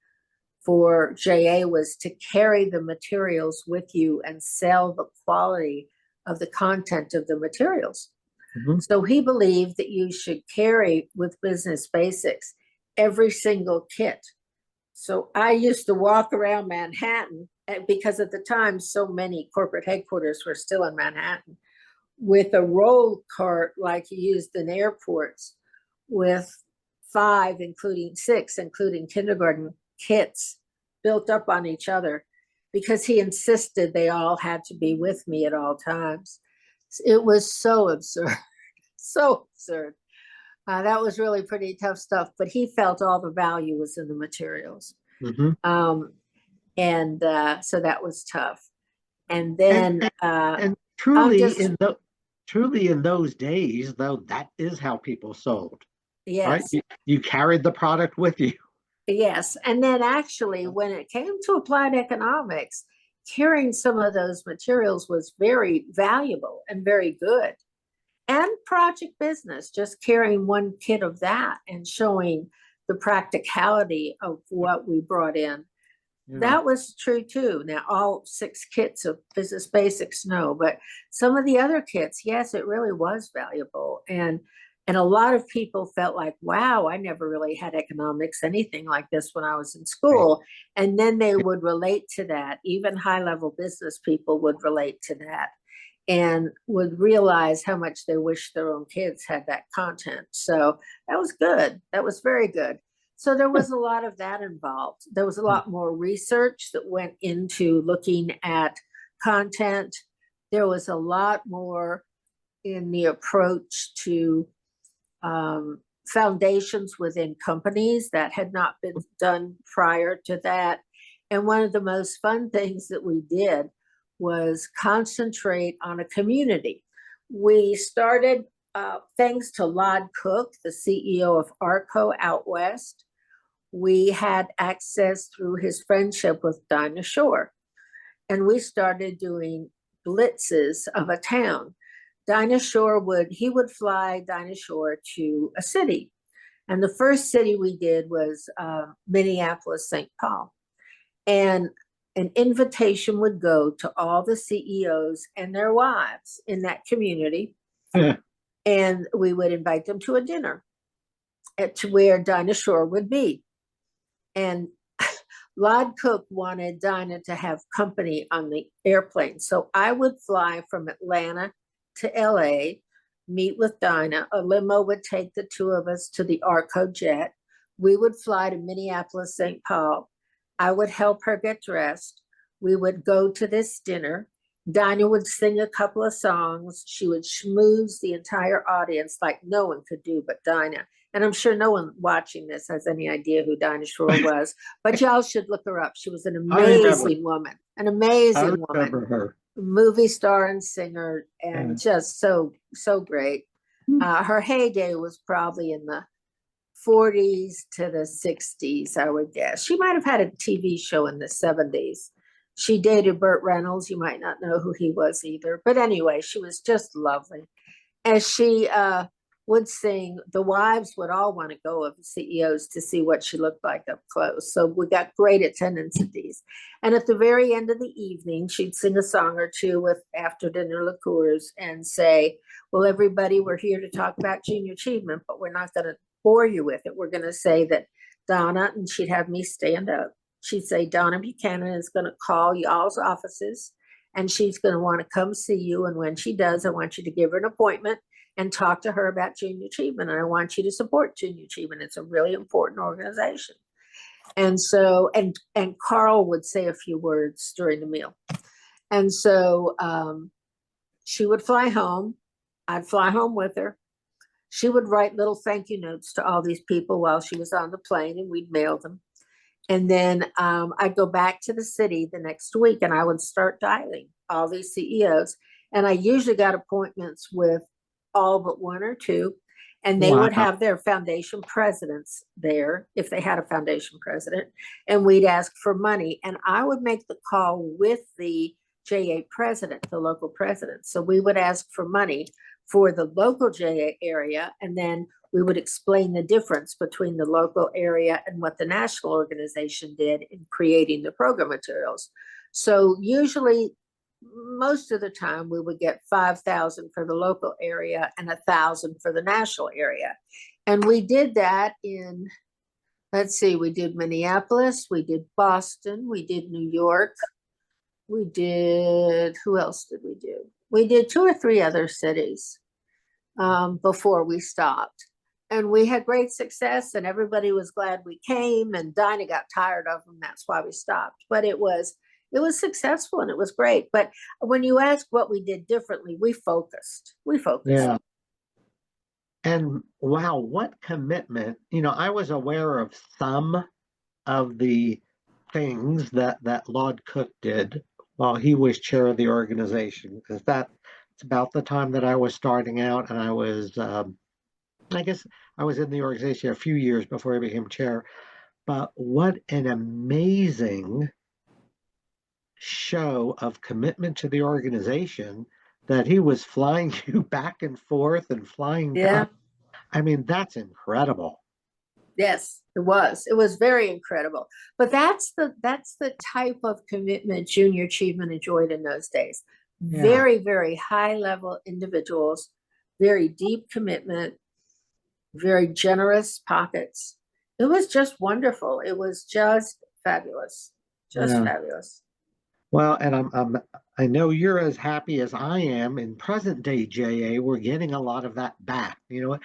for JA was to carry the materials with you and sell the quality of the content of the materials. Mhm. So he believed that you should carry with business basics every single kit. So I used to walk around Manhattan because at the time so many corporate headquarters were still in Manhattan with a roll cart like you used in airports with 5, including 6, including kindergarten kits built up on each other because he insisted they all had to be with me at all times. It was so absurd, so absurd. That was really pretty tough stuff, but he felt all the value was in the materials. Mhm. Um, and so that was tough. And And, then and and I'm just, truly in those days, though, that is how people sold, right? yes. You carried the product with you. Yes. And then actually, when it came to applied economics, carrying some of those materials was very valuable and very good. And project business, just carrying one kit of that and showing the practicality of what we brought in. Yeah. That was true too. Now, all 6 kits of business basics, no, but some of the other kits, yes, it really was valuable. And a lot of people felt like, wow, I never really had economics, anything like this when I was in Right. school. And then they would relate to that. Even high level business people would relate to that. and would realize how much they wish their own kids had that content. So that was good. That was very good. So there was a lot of that involved. There was a lot more research that went into looking at content. There was a lot more in the approach to foundations within companies that had not been done prior to that. And one of the most fun things that we did was concentrate on a community. We started, thanks to Lod Cook, the CEO of ARCO out west, we had access through his friendship with Dinah Shore. And we started doing blitzes of a town. Dinah Shore he would fly Dinah Shore to a city. And the first city we did was Minneapolis, St. Paul. And an invitation would go to all the CEOs and their wives in that community. And we would invite them to a dinner to where Dinah Shore would be. And Lod Cook wanted Dinah to have company on the airplane. So I would fly from Atlanta to LA, meet with Dinah. A limo would take the two of us to the Arco jet. We would fly to Minneapolis, St. Paul. I would help her get dressed. We would go to this dinner. Dinah would sing a couple of songs. She would schmooze the entire audience like no one could do but Dinah. And I'm sure no one watching this has any idea who Dinah Shore was, but y'all should look her up. She was an amazing woman, an amazing woman, her. Movie star and singer, and just so great. Her heyday was probably in the 40s to the 60s, I would guess. She might have had a TV show in the 70s. She dated Burt Reynolds. You might not know who he was either. But anyway, she was just lovely. As she would sing, the wives would all want to go of the CEOs to see what she looked like up close. So we got great attendance at these. And at the very end of the evening, she'd sing a song or two with after dinner liqueurs and say, well, everybody, we're here to talk about junior achievement, but we're not going to bore you with it. We're going to say that Donna, and she'd have me stand up. She'd say, Donna Buchanan is going to call y'all's offices and she's going to want to come see you. And when she does, I want you to give her an appointment and talk to her about junior achievement. And I want you to support junior achievement. It's a really important organization. And so, and Carl would say a few words during the meal. And so she would fly home. I'd fly home with her. She would write little thank you notes to all these people while she was on the plane, and we'd mail them. And then I'd go back to the city the next week and I would start dialing all these CEOs. And I usually got appointments with all but one or two. And they would have their foundation presidents there if they had a foundation president. And we'd ask for money. And I would make the call with the JA president, the local president. So we would ask for money for the local JA area, and then we would explain the difference between the local area and what the national organization did in creating the program materials. So usually, most of the time, we would get 5,000 for the local area and 1,000 for the national area. And we did that in, let's see, we did Minneapolis, we did Boston, we did New York, we did, who else did we do? We did 2 or 3 other cities before we stopped. And we had great success and everybody was glad we came, and Dinah got tired of them. That's why we stopped. But it was successful and it was great. But when you ask what we did differently, we focused. Yeah. And wow, what commitment. You know, I was aware of some of the things that Lord Cook did while he was chair of the organization, because that's about the time that I was starting out, and I was, I guess I was in the organization a few years before I became chair. But what an amazing show of commitment to the organization that he was flying you back and forth and flying. Yeah. I mean, that's incredible. Yes, it was. It was very incredible. But that's the type of commitment junior achievement enjoyed in those days. Yeah. Very, very high level individuals, very deep commitment, very generous pockets. It was just wonderful. It was just fabulous. Just fabulous. Well, and I know you're as happy as I am. In present day JA, we're getting a lot of that back.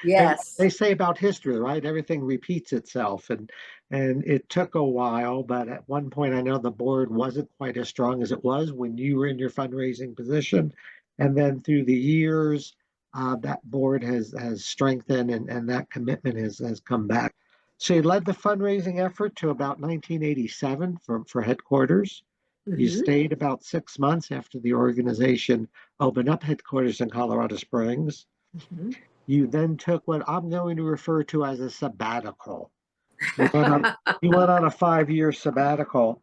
Yes. They say about history, right? Everything repeats itself, and it took a while, but at one point, I know the board wasn't quite as strong as it was when you were in your fundraising position, and then through the years, that board has strengthened, and that commitment has come back. So you led the fundraising effort to about 1987 for headquarters. You Hmm. stayed about 6 months after the organization opened up headquarters in Colorado Springs. Hmm. You then took what I'm going to refer to as a sabbatical. You went on, you went on a 5-year sabbatical,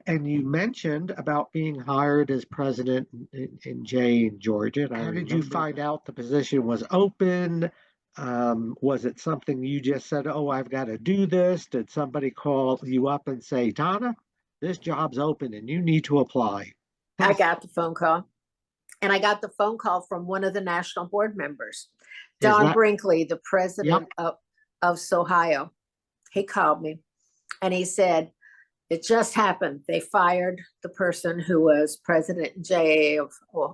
and you mentioned about being hired as president in Jay in Georgia. And how did you find out the position was open? Was it something you just said, "Oh, I've got to do this"? Did somebody call you up and say, "Donna, this job's open and you need to apply"? Tell I us, got the phone call, and I got the phone call from one of the national board members, is Don that, Brinkley, the yep, president of Sohio. He called me and he said, it just happened. They fired the person who was president in JA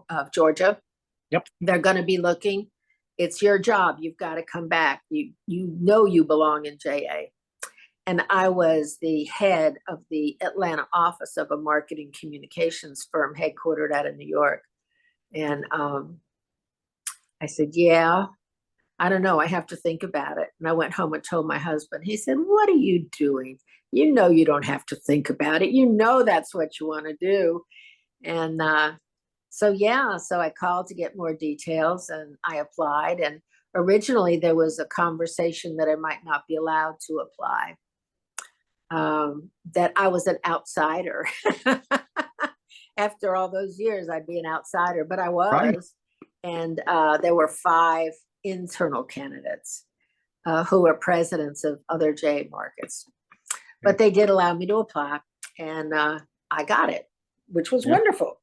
of Georgia. yep, They're going to be looking. It's your job. You've got to come back. You know you belong in JA. And I was the head of the Atlanta office of a marketing communications firm headquartered out of New York. And I said, yeah, I don't know. I have to think about it. And I went home and told my husband. He said, what are you doing? You know you don't have to think about it. You know that's what you want to do. And so I called to get more details and I applied. And originally there was a conversation that I might not be allowed to apply, that I was an outsider. After all those years, I'd be an outsider, but I right, was. And there were 5 internal candidates who were presidents of other J markets. But they did allow me to apply, and I got it, which was yeah. wonderful.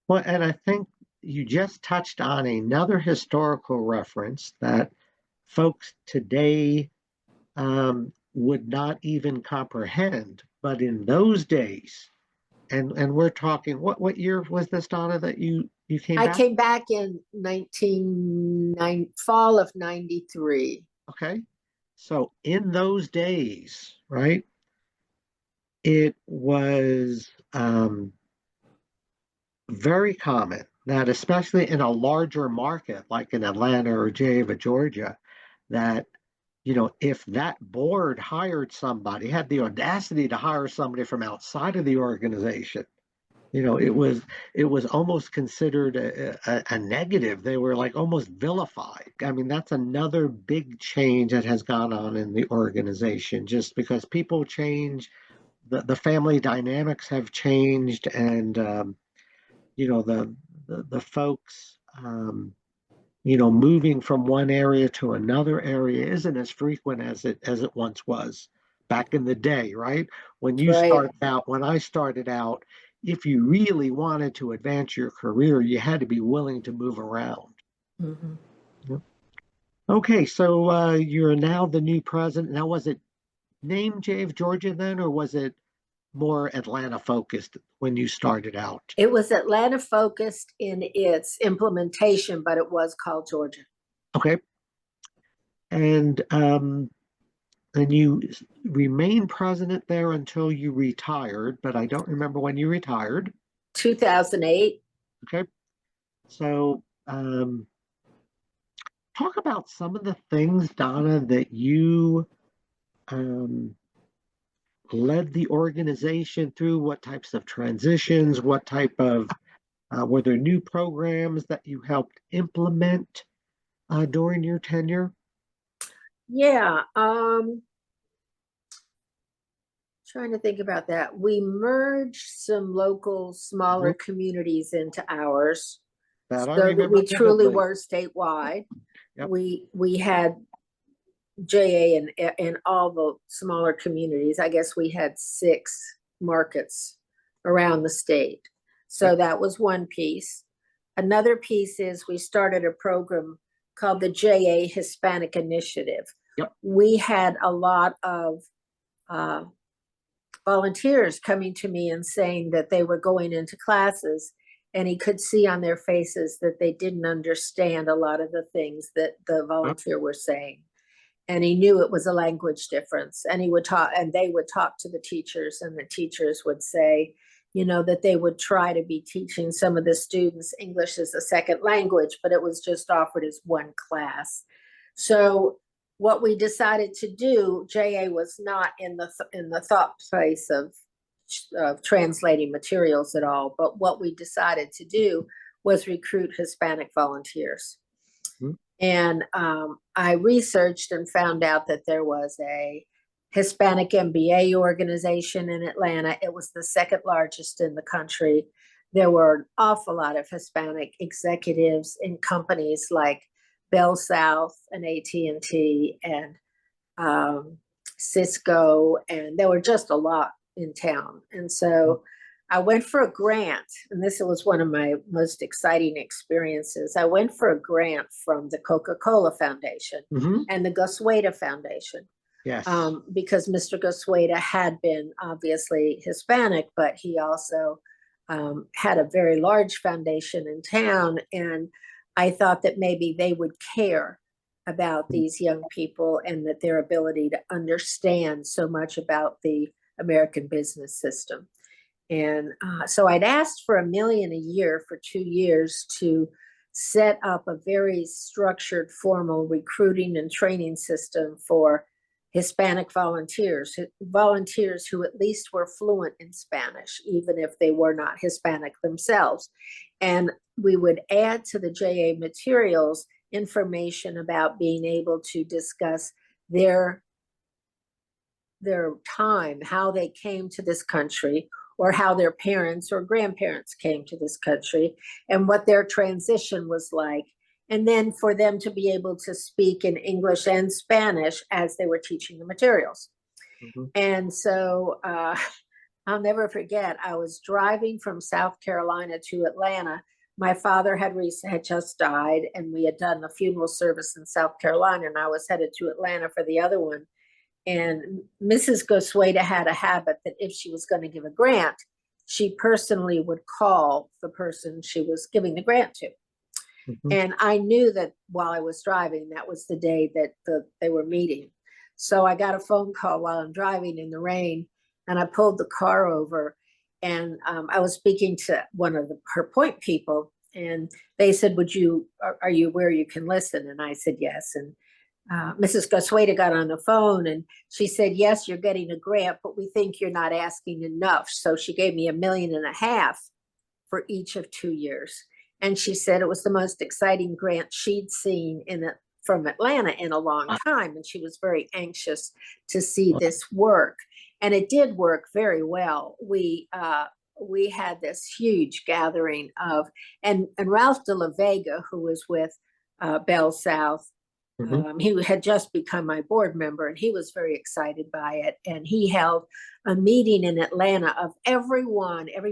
Well, and I think you just touched on another historical reference that folks today would not even comprehend. But in those days, and we're talking, what year was this, Donna, that you came I back? came back in fall of 93. Okay. So in those days, right, it was very common that, especially in a larger market like in Atlanta or Geneva, Georgia, that if that board hired somebody, had the audacity to hire somebody from outside of the organization, it was almost considered a negative. They were like almost vilified. I mean, that's another big change that has gone on in the organization, just because people change, the family dynamics have changed, and the folks moving from one area to another area isn't as frequent as it once was back in the day, right? Right. When I started out, if you really wanted to advance your career, you had to be willing to move around. Mhm. Yep. Okay, so you're now the new president. Now, was it named JF Georgia then, or was it more Atlanta focused when you started out? It was Atlanta focused in its implementation, but it was called Georgia. Okay, and you remained president there until you retired, but I don't remember when you retired. 2008. Okay, so talk about some of the things, Donna, that you um, led the organization through. What types of transitions? What type of were there new programs that you helped implement during your tenure? Yeah. Trying to think about that. We merged some local, smaller Mhm. communities into ours That I so that remember we truly vividly. were statewide. Yep. We had JA in all the smaller communities. I guess we had 6 markets around the state. Okay. So that was one piece. Another piece is we started a program called the JA Hispanic Initiative. Yep. We had a lot of volunteers coming to me and saying that they were going into classes and he could see on their faces that they didn't understand a lot of the things that the volunteer were saying. And he knew it was a language difference, and he would talk, and they would talk to the teachers, and the teachers would say, you know, that they would try to be teaching some of the students English as a second language, but it was just offered as one class. So what we decided to do, JA was not in the thought place of translating materials at all, but what we decided to do was recruit Hispanic volunteers. Mm-hmm. And I researched and found out that there was a Hispanic MBA organization in Atlanta. It was the second largest in the country. There were an awful lot of Hispanic executives in companies like Bell South and AT&T and Cisco, and there were just a lot in town. And so I went for a grant, and this was one of my most exciting experiences. I went for a grant from the Coca-Cola Foundation and the Gosueta Foundation. Yes. Because Mr. Gosueta had been obviously Hispanic, but he also had a very large foundation in town. And I thought that maybe they would care about these young people and that their ability to understand so much about the American business system. And so I'd asked for $1 million a year for 2 years to set up a very structured, formal recruiting and training system for Hispanic volunteers who at least were fluent in Spanish, even if they were not Hispanic themselves. And we would add to the JA materials information about being able to discuss their time, how they came to this country, or how their parents or grandparents came to this country, and what their transition was like. And then for them to be able to speak in English and Spanish as they were teaching the materials. And so I'll never forget, I was driving from South Carolina to Atlanta. My father had just died, and we had done the funeral service in South Carolina, and I was headed to Atlanta for the other one. And Mrs. Gosueta had a habit that if she was going to give a grant, she personally would call the person she was giving the grant to. And I knew that while I was driving, that was the day that they were meeting. So I got a phone call while I'm driving in the rain, and I pulled the car over, and I was speaking to one of her point people, and they said, are you where you can listen? And I said, yes. And Mrs. Gosueta got on the phone, and she said, yes, you're getting a grant, but we think you're not asking enough. So she gave me $1.5 million for each of 2 years. And she said it was the most exciting grant she'd seen from Atlanta in a long time. And she was very anxious to see this work. And it did work very well. We had this huge gathering and Ralph de la Vega, who was with Bell South, he had just become my board member, and he was very excited by it. And he held a meeting in Atlanta of every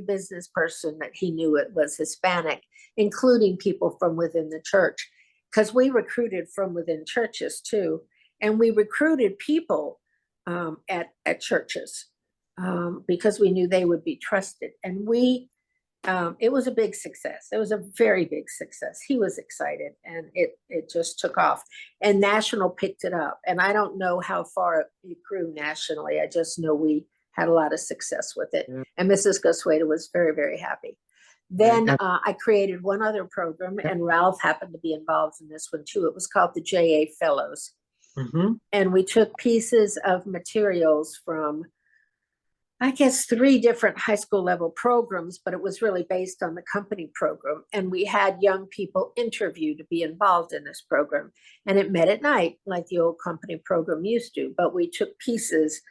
business person that he knew it was Hispanic, including people from within the church, because we recruited from within churches too. And we recruited people at churches because we knew they would be trusted. And it was a big success. It was a very big success. He was excited, and it just took off. And National picked it up. And I don't know how far it grew nationally. I just know we had a lot of success with it. And Mrs. Gosueta was very, very happy. Then I created one other program, and Ralph happened to be involved in this one too. It was called the JA Fellows. And we took pieces of materials from, I guess, 3 different high school level programs, but it was really based on the company program. And we had young people interview to be involved in this program. And it met at night like the old company program used to, but we took pieces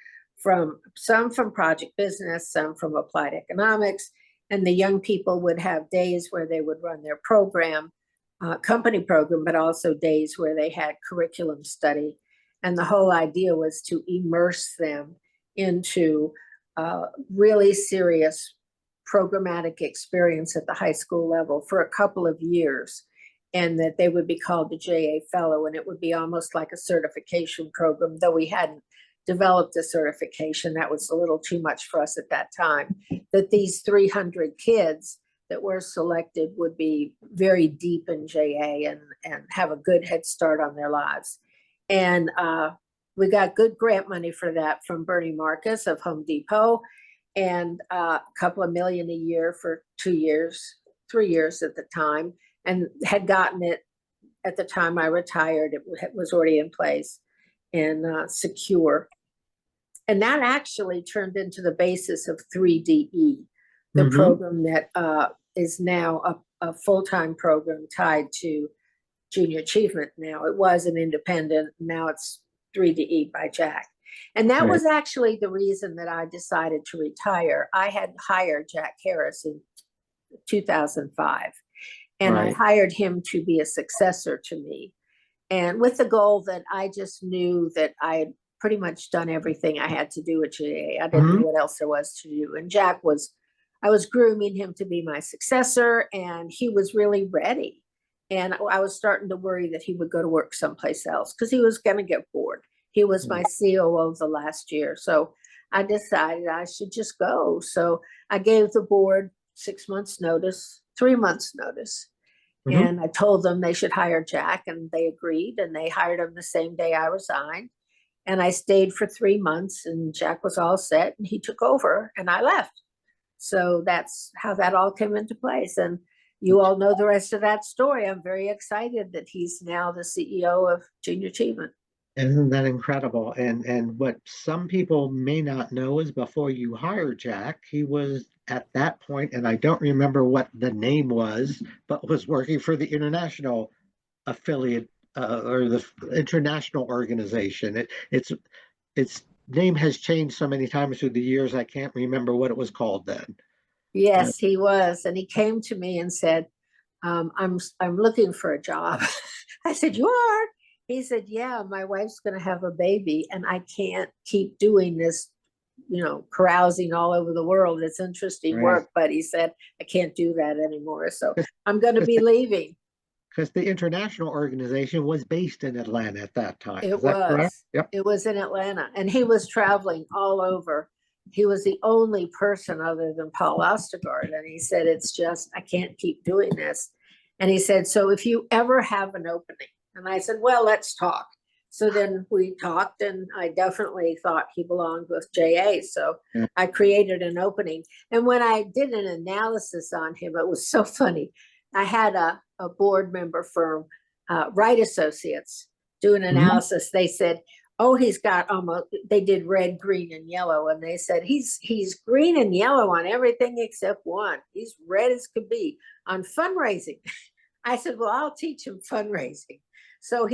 some from project business, some from applied economics. And the young people would have days where they would run their company program, but also days where they had curriculum study. And the whole idea was to immerse them into really serious programmatic experience at the high school level for a couple of years, and that they would be called the JA Fellow, and it would be almost like a certification program, though we hadn't developed a certification. That was a little too much for us at that time, that these 300 kids that were selected would be very deep in JA and have a good head start on their lives. And we got good grant money for that from Bernie Marcus of Home Depot, and a couple of million a year for 2 years, 3 years at the time, and had gotten it at the time I retired. It was already in place and secure. And that actually turned into the basis of 3DE, the program that is now a full-time program tied to junior achievement now. It was an independent, now it's 3DE by Jack. And that was actually the reason that I decided to retire. I had hired Jack Harris in 2005, and I hired him to be a successor to me. And with the goal that I just knew that I had pretty much done everything I had to do at GA. I didn't know what else there was to do. And I was grooming him to be my successor, and he was really ready. And I was starting to worry that he would go to work someplace else because he was going to get bored. He was my COO the last year. So I decided I should just go. So I gave the board 6 months notice, 3 months notice. And I told them they should hire Jack, and they agreed, and they hired him the same day I resigned. And I stayed for 3 months, and Jack was all set, and he took over, and I left. So that's how that all came into place. And you all know the rest of that story. I'm very excited that he's now the CEO of Junior Achievement. Isn't that incredible? And what some people may not know is before you hired Jack, he was at that point, and I don't remember what the name was, but was working for the international affiliate or the international organization. Its name has changed so many times through the years, I can't remember what it was called then. Yes, he was. And he came to me and said, I'm looking for a job. I said, you are? He said, yeah, my wife's going to have a baby, and I can't keep doing this, carousing all over the world. It's interesting work, but he said, I can't do that anymore. So I'm going to be leaving. Because the international organization was based in Atlanta at that time. Is that correct? Yep. It was in Atlanta, and he was traveling all over. He was the only person other than Paul Ostergaard. And he said, it's just, I can't keep doing this. And he said, so if you ever have an opening, and I said, well, let's talk. So then we talked, and I definitely thought he belonged with JA. So I created an opening. And when I did an analysis on him, it was so funny. I had a board member firm, Wright Associates, do an analysis. They said, oh, he's got they did red, green, and yellow. And they said, he's green and yellow on everything except one. He's red as could be on fundraising. I said, well, I'll teach him fundraising. So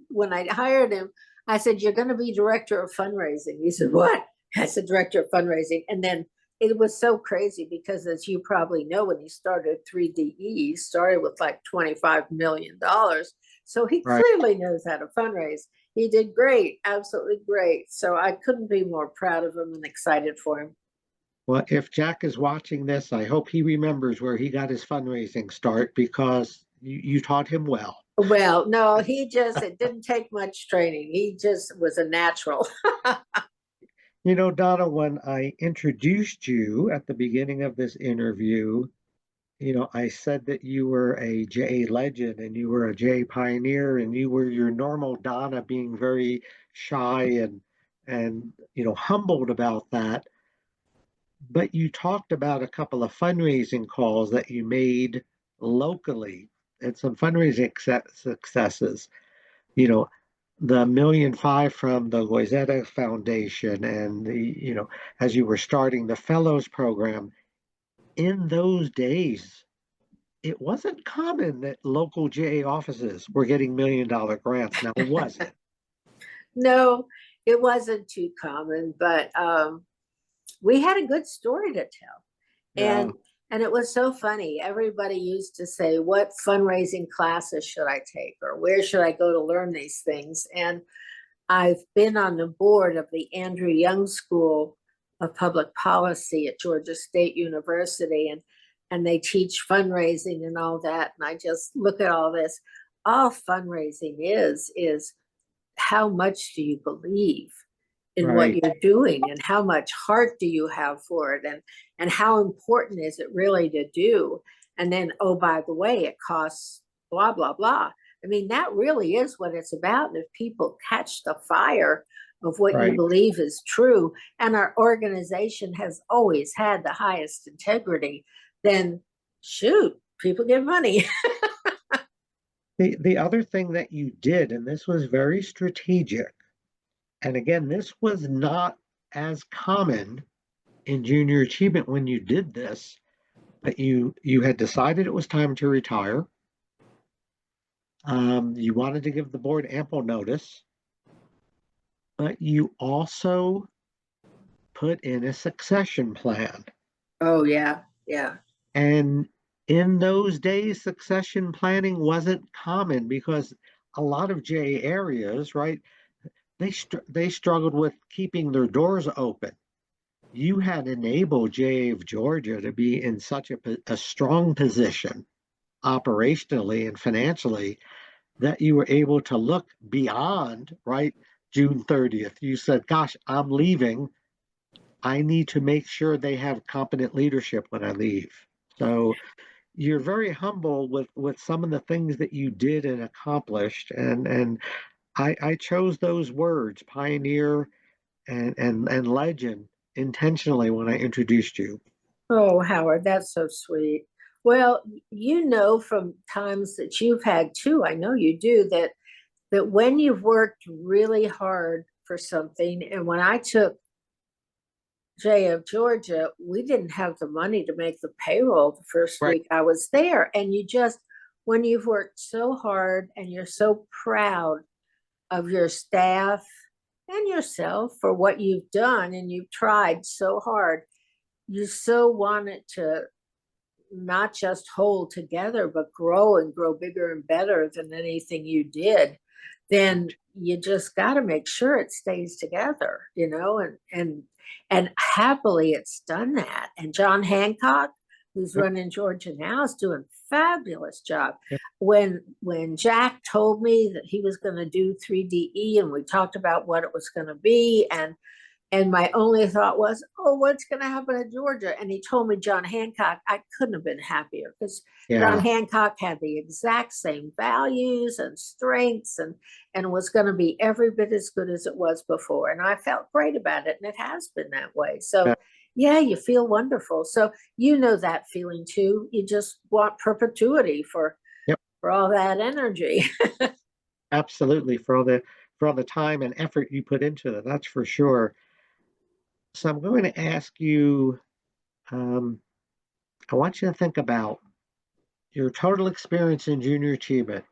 when I hired him, I said, you're going to be director of fundraising. He said, what? I said, director of fundraising. And then it was so crazy because, as you probably know, when he started 3DE, he started with like $25 million. So he clearly knows how to fundraise. He did great, absolutely great. So I couldn't be more proud of him and excited for him. Well, if Jack is watching this, I hope he remembers where he got his fundraising start, because you taught him well. Well, no, it didn't take much training. He just was a natural. Donna, when I introduced you at the beginning of this interview, I said that you were a JA legend and you were a JA pioneer, and you were your normal Donna, being very shy and humbled about that. But you talked about a couple of fundraising calls that you made locally and some fundraising successes. The $1.5 million from the Loizetta Foundation, and as you were starting the Fellows program. In those days, it wasn't common that local JA offices were getting $1 million grants. Now, was it? No, it wasn't too common, but we had a good story to tell. And it was so funny. Everybody used to say, what fundraising classes should I take, or where should I go to learn these things? And I've been on the board of the Andrew Young School of Public Policy at Georgia State University, and they teach fundraising and all that. And I just look at all this. All fundraising is how much do you believe? in what Right. you're doing, and how much heart do you have for it, and how important is it really to do. And then, oh, by the way, it costs blah blah blah. I mean, that really is what it's about. And if people catch the fire of what you Right. believe is true, and our organization has always had the highest integrity, then shoot, people get money. The other thing that you did, and this was very strategic, and again, this was not as common in junior achievement when you did this, but you had decided it was time to retire. You wanted to give the board ample notice, but you also put in a succession plan. Oh yeah, yeah. And in those days, succession planning wasn't common because a lot of JA areas, right, they struggled with keeping their doors open. You had enabled JA of Georgia to be in such a strong position operationally and financially that you were able to look beyond, right, June 30th. You said, gosh, I'm leaving. I need to make sure they have competent leadership when I leave. So you're very humble with some of the things that you did and accomplished. And I chose those words, pioneer and legend, intentionally when I introduced you. Oh, Howard, that's so sweet. Well, you know from times that you've had too, I know you do, that when you've worked really hard for something, and when I took Jay of Georgia, we didn't have the money to make the payroll the first Right. week I was there. And you just, when you've worked so hard and you're so proud of your staff and yourself for what you've done, and you've tried so hard, you so want it to not just hold together, but grow and grow bigger and better than anything you did, then you just got to make sure it stays together, and happily it's done that. And John Hancock, who's Yep. running Georgia now, is doing a fabulous job. Yep. When Jack told me that he was going to do 3DE, and we talked about what it was going to be, and my only thought was, oh, what's going to happen in Georgia? And he told me John Hancock. I couldn't have been happier, because John Yeah. Hancock had the exact same values and strengths, and was going to be every bit as good as it was before. And I felt great about it. And it has been that way. So, Yeah. yeah, you feel wonderful. So, you know that feeling too. You just want perpetuity Yep. for all that energy. Absolutely. For all the time and effort you put into it, that's for sure. So I'm going to ask you, um, I want you to think about your total experience in junior achievement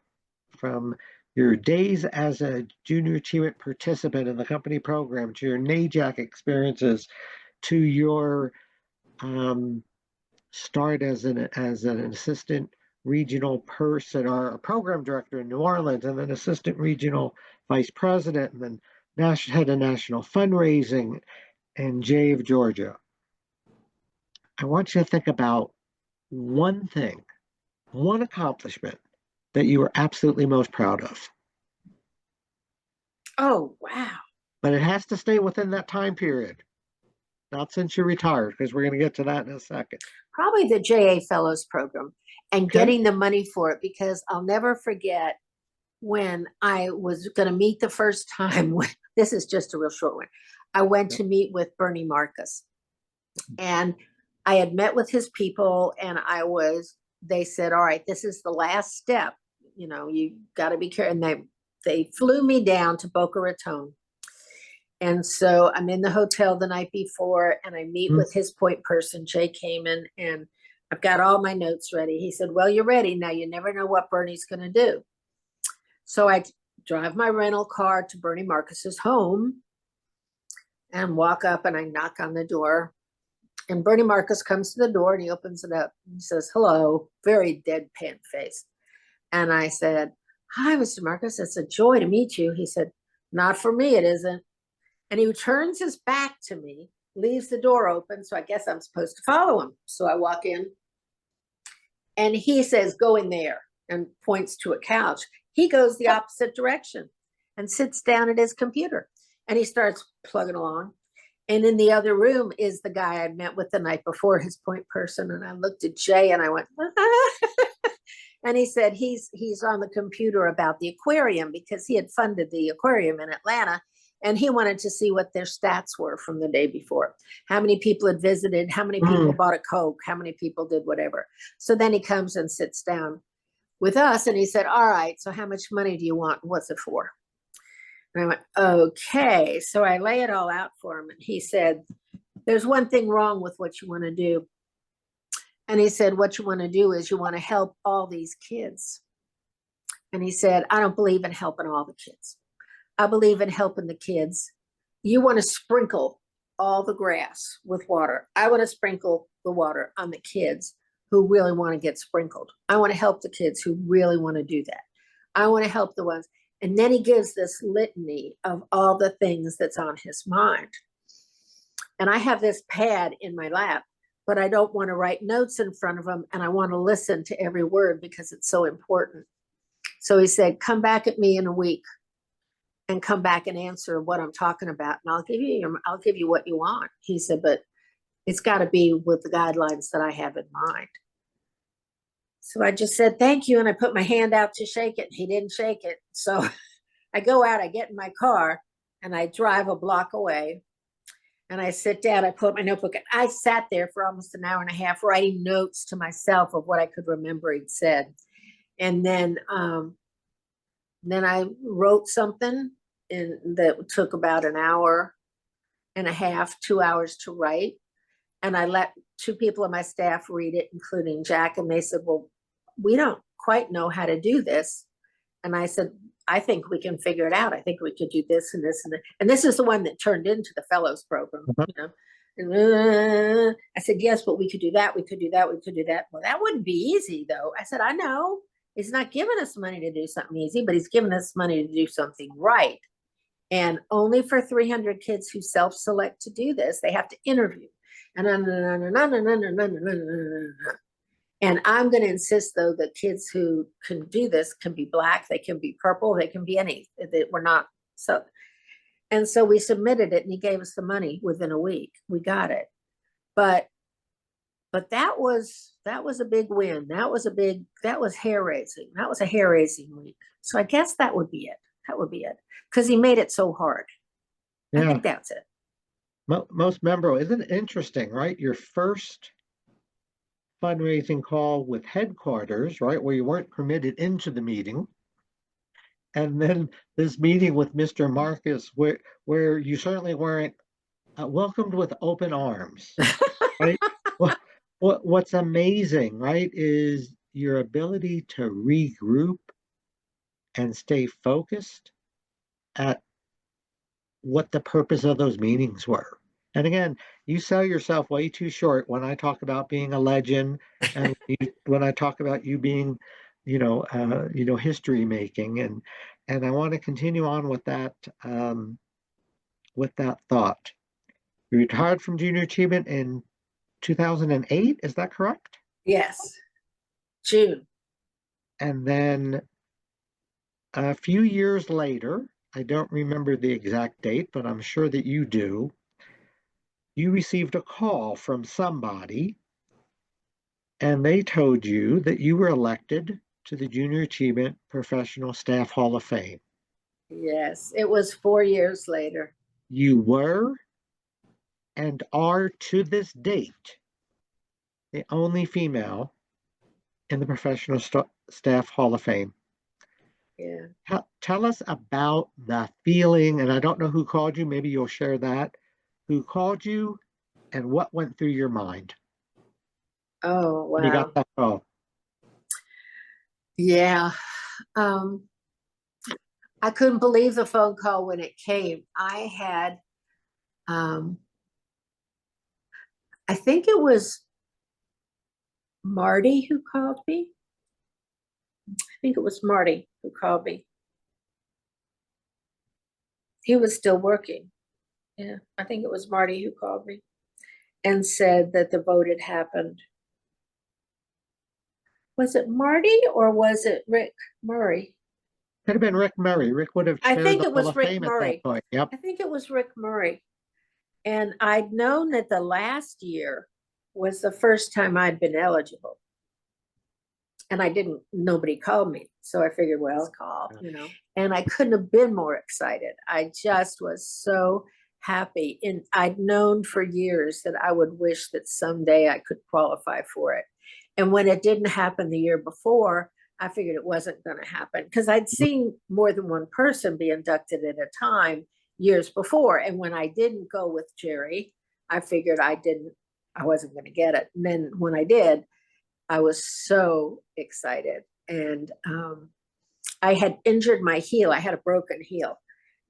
from your days as a junior achievement participant in the company program to your NAJAC experiences to your um, start as an assistant regional person or a program director in New Orleans, and then assistant regional vice president, and then head of national fundraising and J of Georgia. I want you to think about one thing, one accomplishment that you were absolutely most proud of. Oh, wow. But it has to stay within that time period, not since you're retired, because we're going to get to that in a second. Probably the JA Fellows Program, and Okay. getting the money for it, because I'll never forget when I was going to meet the first time. This is just a real short one. I went to meet with Bernie Marcus, and I had met with his people, and they said, all right, this is the last step. You got to be careful. And they flew me down to Boca Raton. And so I'm in the hotel the night before, and I meet with his point person, Jay Kamen, and I've got all my notes ready. He said, well, you're ready. Now, you never know what Bernie's going to do. So I drive my rental car to Bernie Marcus's home and walk up, and I knock on the door. And Bernie Marcus comes to the door, and he opens it up. He says, hello, very deadpan face. And I said, hi, Mr. Marcus, it's a joy to meet you. He said, not for me, it isn't. And he turns his back to me, leaves the door open. So I guess I'm supposed to follow him. So I walk in, and he says, go in there, and points to a couch. He goes the opposite direction and sits down at his computer. And he starts plugging along. And in the other room is the guy I met with the night before, his point person. And I looked at Jay and I went, and he said he's on the computer about the aquarium because he had funded the aquarium in Atlanta. And he wanted to see what their stats were from the day before. How many people had visited, how many people bought a Coke, how many people did whatever. So then he comes and sits down with us and he said, all right, so how much money do you want? What's it for? And I went, okay. So I lay it all out for him. And he said, there's one thing wrong with what you want to do. And he said, what you want to do is you want to help all these kids. And he said, I don't believe in helping all the kids. I believe in helping the kids. You want to sprinkle all the grass with water. I want to sprinkle the water on the kids who really want to get sprinkled. I want to help the kids who really want to do that. I want to help the ones. And then he gives this litany of all the things that's on his mind. And I have this pad in my lap, but I don't want to write notes in front of him. And I want to listen to every word because it's so important. So he said, come back at me in a week and come back and answer what I'm talking about. And I'll give you what you want. He said, but it's got to be with the guidelines that I have in mind. So I just said, thank you. And I put my hand out to shake it. He didn't shake it. So I go out, I get in my car and I drive a block away and I sit down, I put my notebook, and I sat there for almost an hour and a half writing notes to myself of what I could remember he'd said. And then I wrote something that took about an hour and a half, 2 hours to write. And I let two people on my staff read it, including Jack. And they said, well, we don't quite know how to do this. And I said, I think we can figure it out. I think we could do this and this and that. And this is the one that turned into the fellows program, you know. And, I said, yes, but we could do that. We could do that. We could do that. Well, that wouldn't be easy, though. I said, I know. He's not giving us money to do something easy, but he's giving us money to do something right. And only for 300 kids who self-select to do this, they have to interview. And I'm going to insist, though, that kids who can do this can be Black, they can be purple, they can be any. That we're not so. And so we submitted it, and he gave us the money within a week. We got it, but that was a big win. That was hair raising. That was a hair raising week. So I guess that would be it. That would be it, because he made it so hard. Yeah. I think that's it. Most memorable. Isn't it interesting, right? Your first fundraising call with headquarters, right, where you weren't permitted into the meeting, and then this meeting with Mr. Marcus, where you certainly weren't welcomed with open arms, right? What's amazing, right, is your ability to regroup and stay focused at what the purpose of those meetings were. And again, you sell yourself way too short when I talk about being a legend, and when I talk about you being, history making, and I want to continue on with that thought. You retired from junior achievement in 2008, is that correct? Yes, June. And then a few years later, I don't remember the exact date, but I'm sure that you do. You received a call from somebody, and they told you that you were elected to the Junior Achievement Professional Staff Hall of Fame. Yes, it was 4 years later. You were and are to this date the only female in the Professional Staff Hall of Fame. Yeah. Tell us about the feeling, and I don't know who called you, maybe you'll share that. Who called you and what went through your mind? Oh, wow. You got that call. Yeah. I couldn't believe the phone call when it came. I had, I think it was Marty who called me. I think it was Marty who called me. He was still working. Yeah, I think it was Marty who called me and said that the vote had happened. Was it Marty or was it Rick Murray? Could have been Rick Murray. Rick would have I chaired think the it Hall was of Rick Fame at that Murray. point. Yep. I think it was Rick Murray. And I'd known that the last year was the first time I'd been eligible. And nobody called me. So I figured, well, call, and I couldn't have been more excited. I just was so happy. And I'd known for years that I would wish that someday I could qualify for it. And when it didn't happen the year before, I figured it wasn't going to happen because I'd seen more than one person be inducted at a time years before. And when I didn't go with Jerry, I figured I wasn't going to get it. And then when I did, I was so excited. And I had injured my heel. I had a broken heel.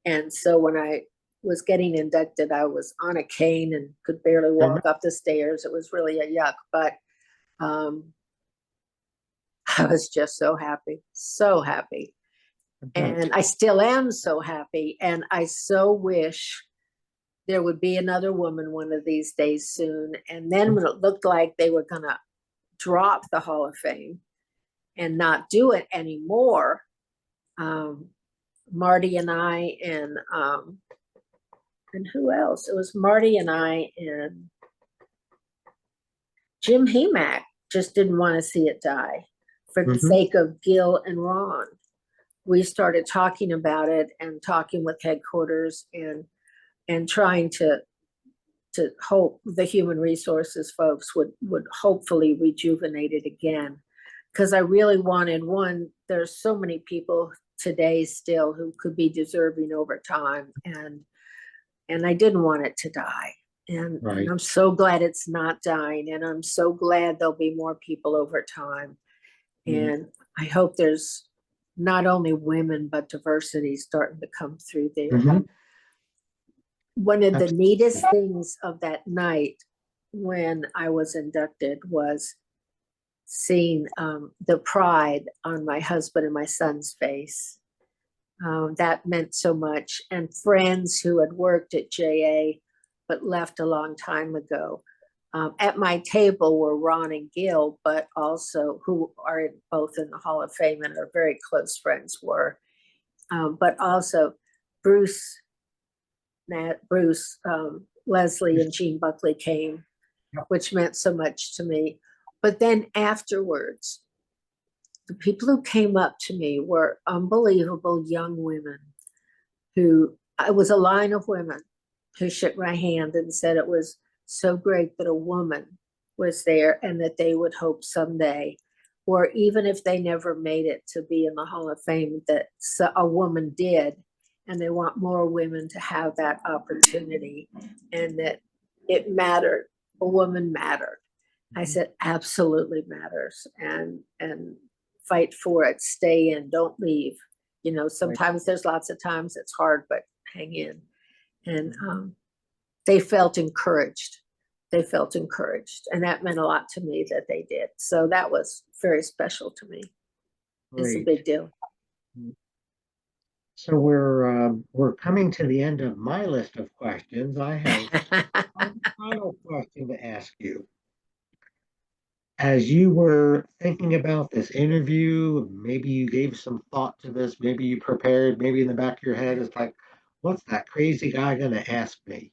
And so when I was getting inducted, I was on a cane and could barely walk up the stairs. It was really a yuck, but I was just so happy, so happy. And I still am so happy. And I so wish there would be another woman one of these days soon. And then when it looked like they were going to drop the Hall of Fame and not do it anymore, Marty and I and who else? It was Marty and I and Jim Hemack just didn't want to see it die for the sake of Gil and Ron. We started talking about it and talking with headquarters and trying to hope the human resources folks would hopefully rejuvenate it again. Because I really wanted there's so many people today still who could be deserving over time. And I didn't want it to die. And I'm so glad it's not dying. And I'm so glad there'll be more people over time. And I hope there's not only women, but diversity starting to come through there. One of the neatest things of that night when I was inducted was seeing the pride on my husband and my son's face. That meant so much. And friends who had worked at JA but left a long time ago. At my table were Ron and Gil, but also who are both in the Hall of Fame and are very close friends were. But also Bruce, Leslie and Jean Buckley came, which meant so much to me. But then afterwards, the people who came up to me were unbelievable young women it was a line of women who shook my hand and said it was so great that a woman was there and that they would hope someday, or even if they never made it to be in the Hall of Fame, that a woman did, and they want more women to have that opportunity and that it mattered. A woman mattered. I said, absolutely matters, and fight for it, stay in, don't leave. Sometimes there's lots of times it's hard, but hang in. And they felt encouraged. And that meant a lot to me that they did. So that was very special to me. It's a big deal. So we're coming to the end of my list of questions. I have one final question to ask you. As you were thinking about this interview, maybe you gave some thought to this, maybe you prepared, maybe in the back of your head, it's like, what's that crazy guy going to ask me?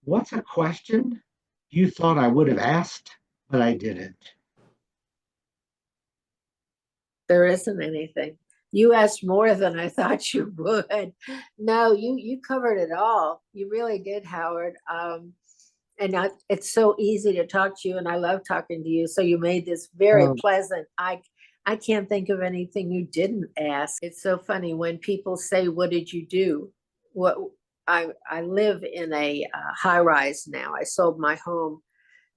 What's a question you thought I would have asked, but I didn't? There isn't anything. You asked more than I thought you would. No, you covered it all. You really did, Howard. And it's so easy to talk to you, and I love talking to you. So you made this very pleasant. I can't think of anything you didn't ask. It's so funny when people say, "What did you do?" What I live in a high rise now. I sold my home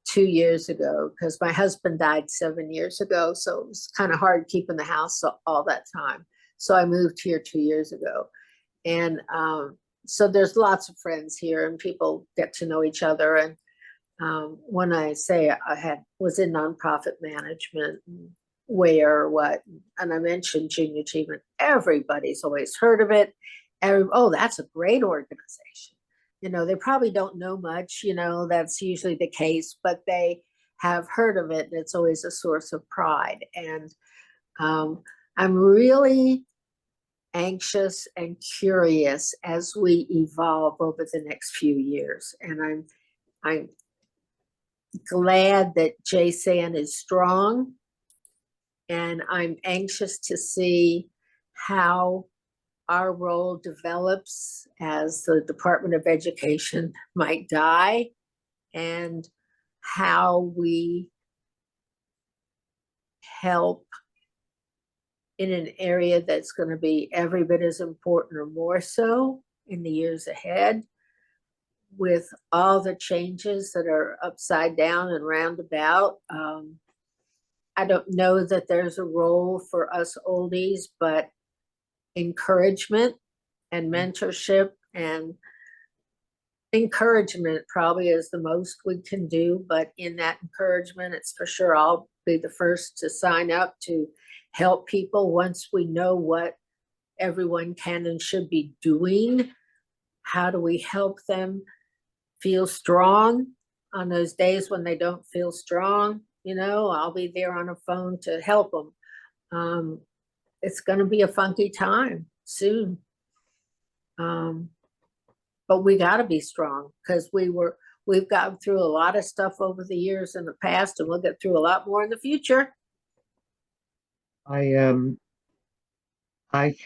2 years ago because my husband died 7 years ago. So it was kind of hard keeping the house all that time. So I moved here 2 years ago. And so there's lots of friends here and people get to know each other. And when I say I was in nonprofit management, where, what, and I mentioned Junior Achievement, everybody's always heard of it. Oh, that's a great organization. They probably don't know much, that's usually the case, but they have heard of it. And it's always a source of pride. And I'm really anxious and curious as we evolve over the next few years. And I'm glad that JSAN is strong, and I'm anxious to see how our role develops as the Department of Education might die, and how we help in an area that's going to be every bit as important or more so in the years ahead, with all the changes that are upside down and roundabout. I don't know that there's a role for us oldies, but encouragement and mentorship and encouragement probably is the most we can do. But in that encouragement, it's for sure I'll be the first to sign up to help people once we know what everyone can and should be doing. How do we help them feel strong on those days when they don't feel strong? You know, I'll be there on a phone to help them. It's going to be a funky time soon. But we got to be strong, because we've gotten through a lot of stuff over the years in the past, and we'll get through a lot more in the future. I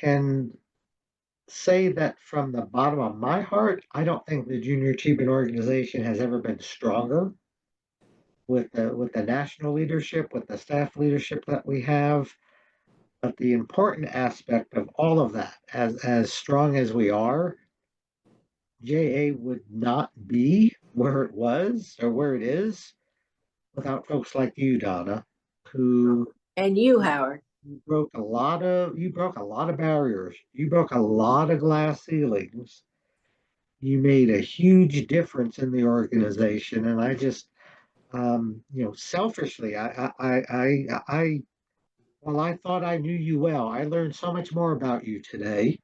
can say that from the bottom of my heart, I don't think the Junior Achievement Organization has ever been stronger with the national leadership, with the staff leadership that we have. But the important aspect of all of that, as strong as we are, JA would not be where it was or where it is without folks like you, Donna, who And you, Howard. you broke a lot of barriers. You broke a lot of glass ceilings. You made a huge difference in the organization, and I just, selfishly, well, I thought I knew you well. I learned so much more about you today.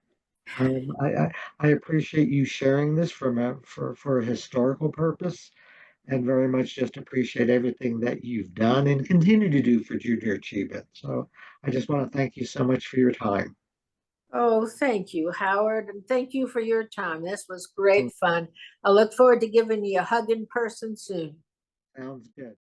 I appreciate you sharing this for a historical purpose, and very much just appreciate everything that you've done and continue to do for junior achievement. So I just want to thank you so much for your time. Oh, thank you, Howard. And thank you for your time. This was great fun. I look forward to giving you a hug in person soon. Sounds good.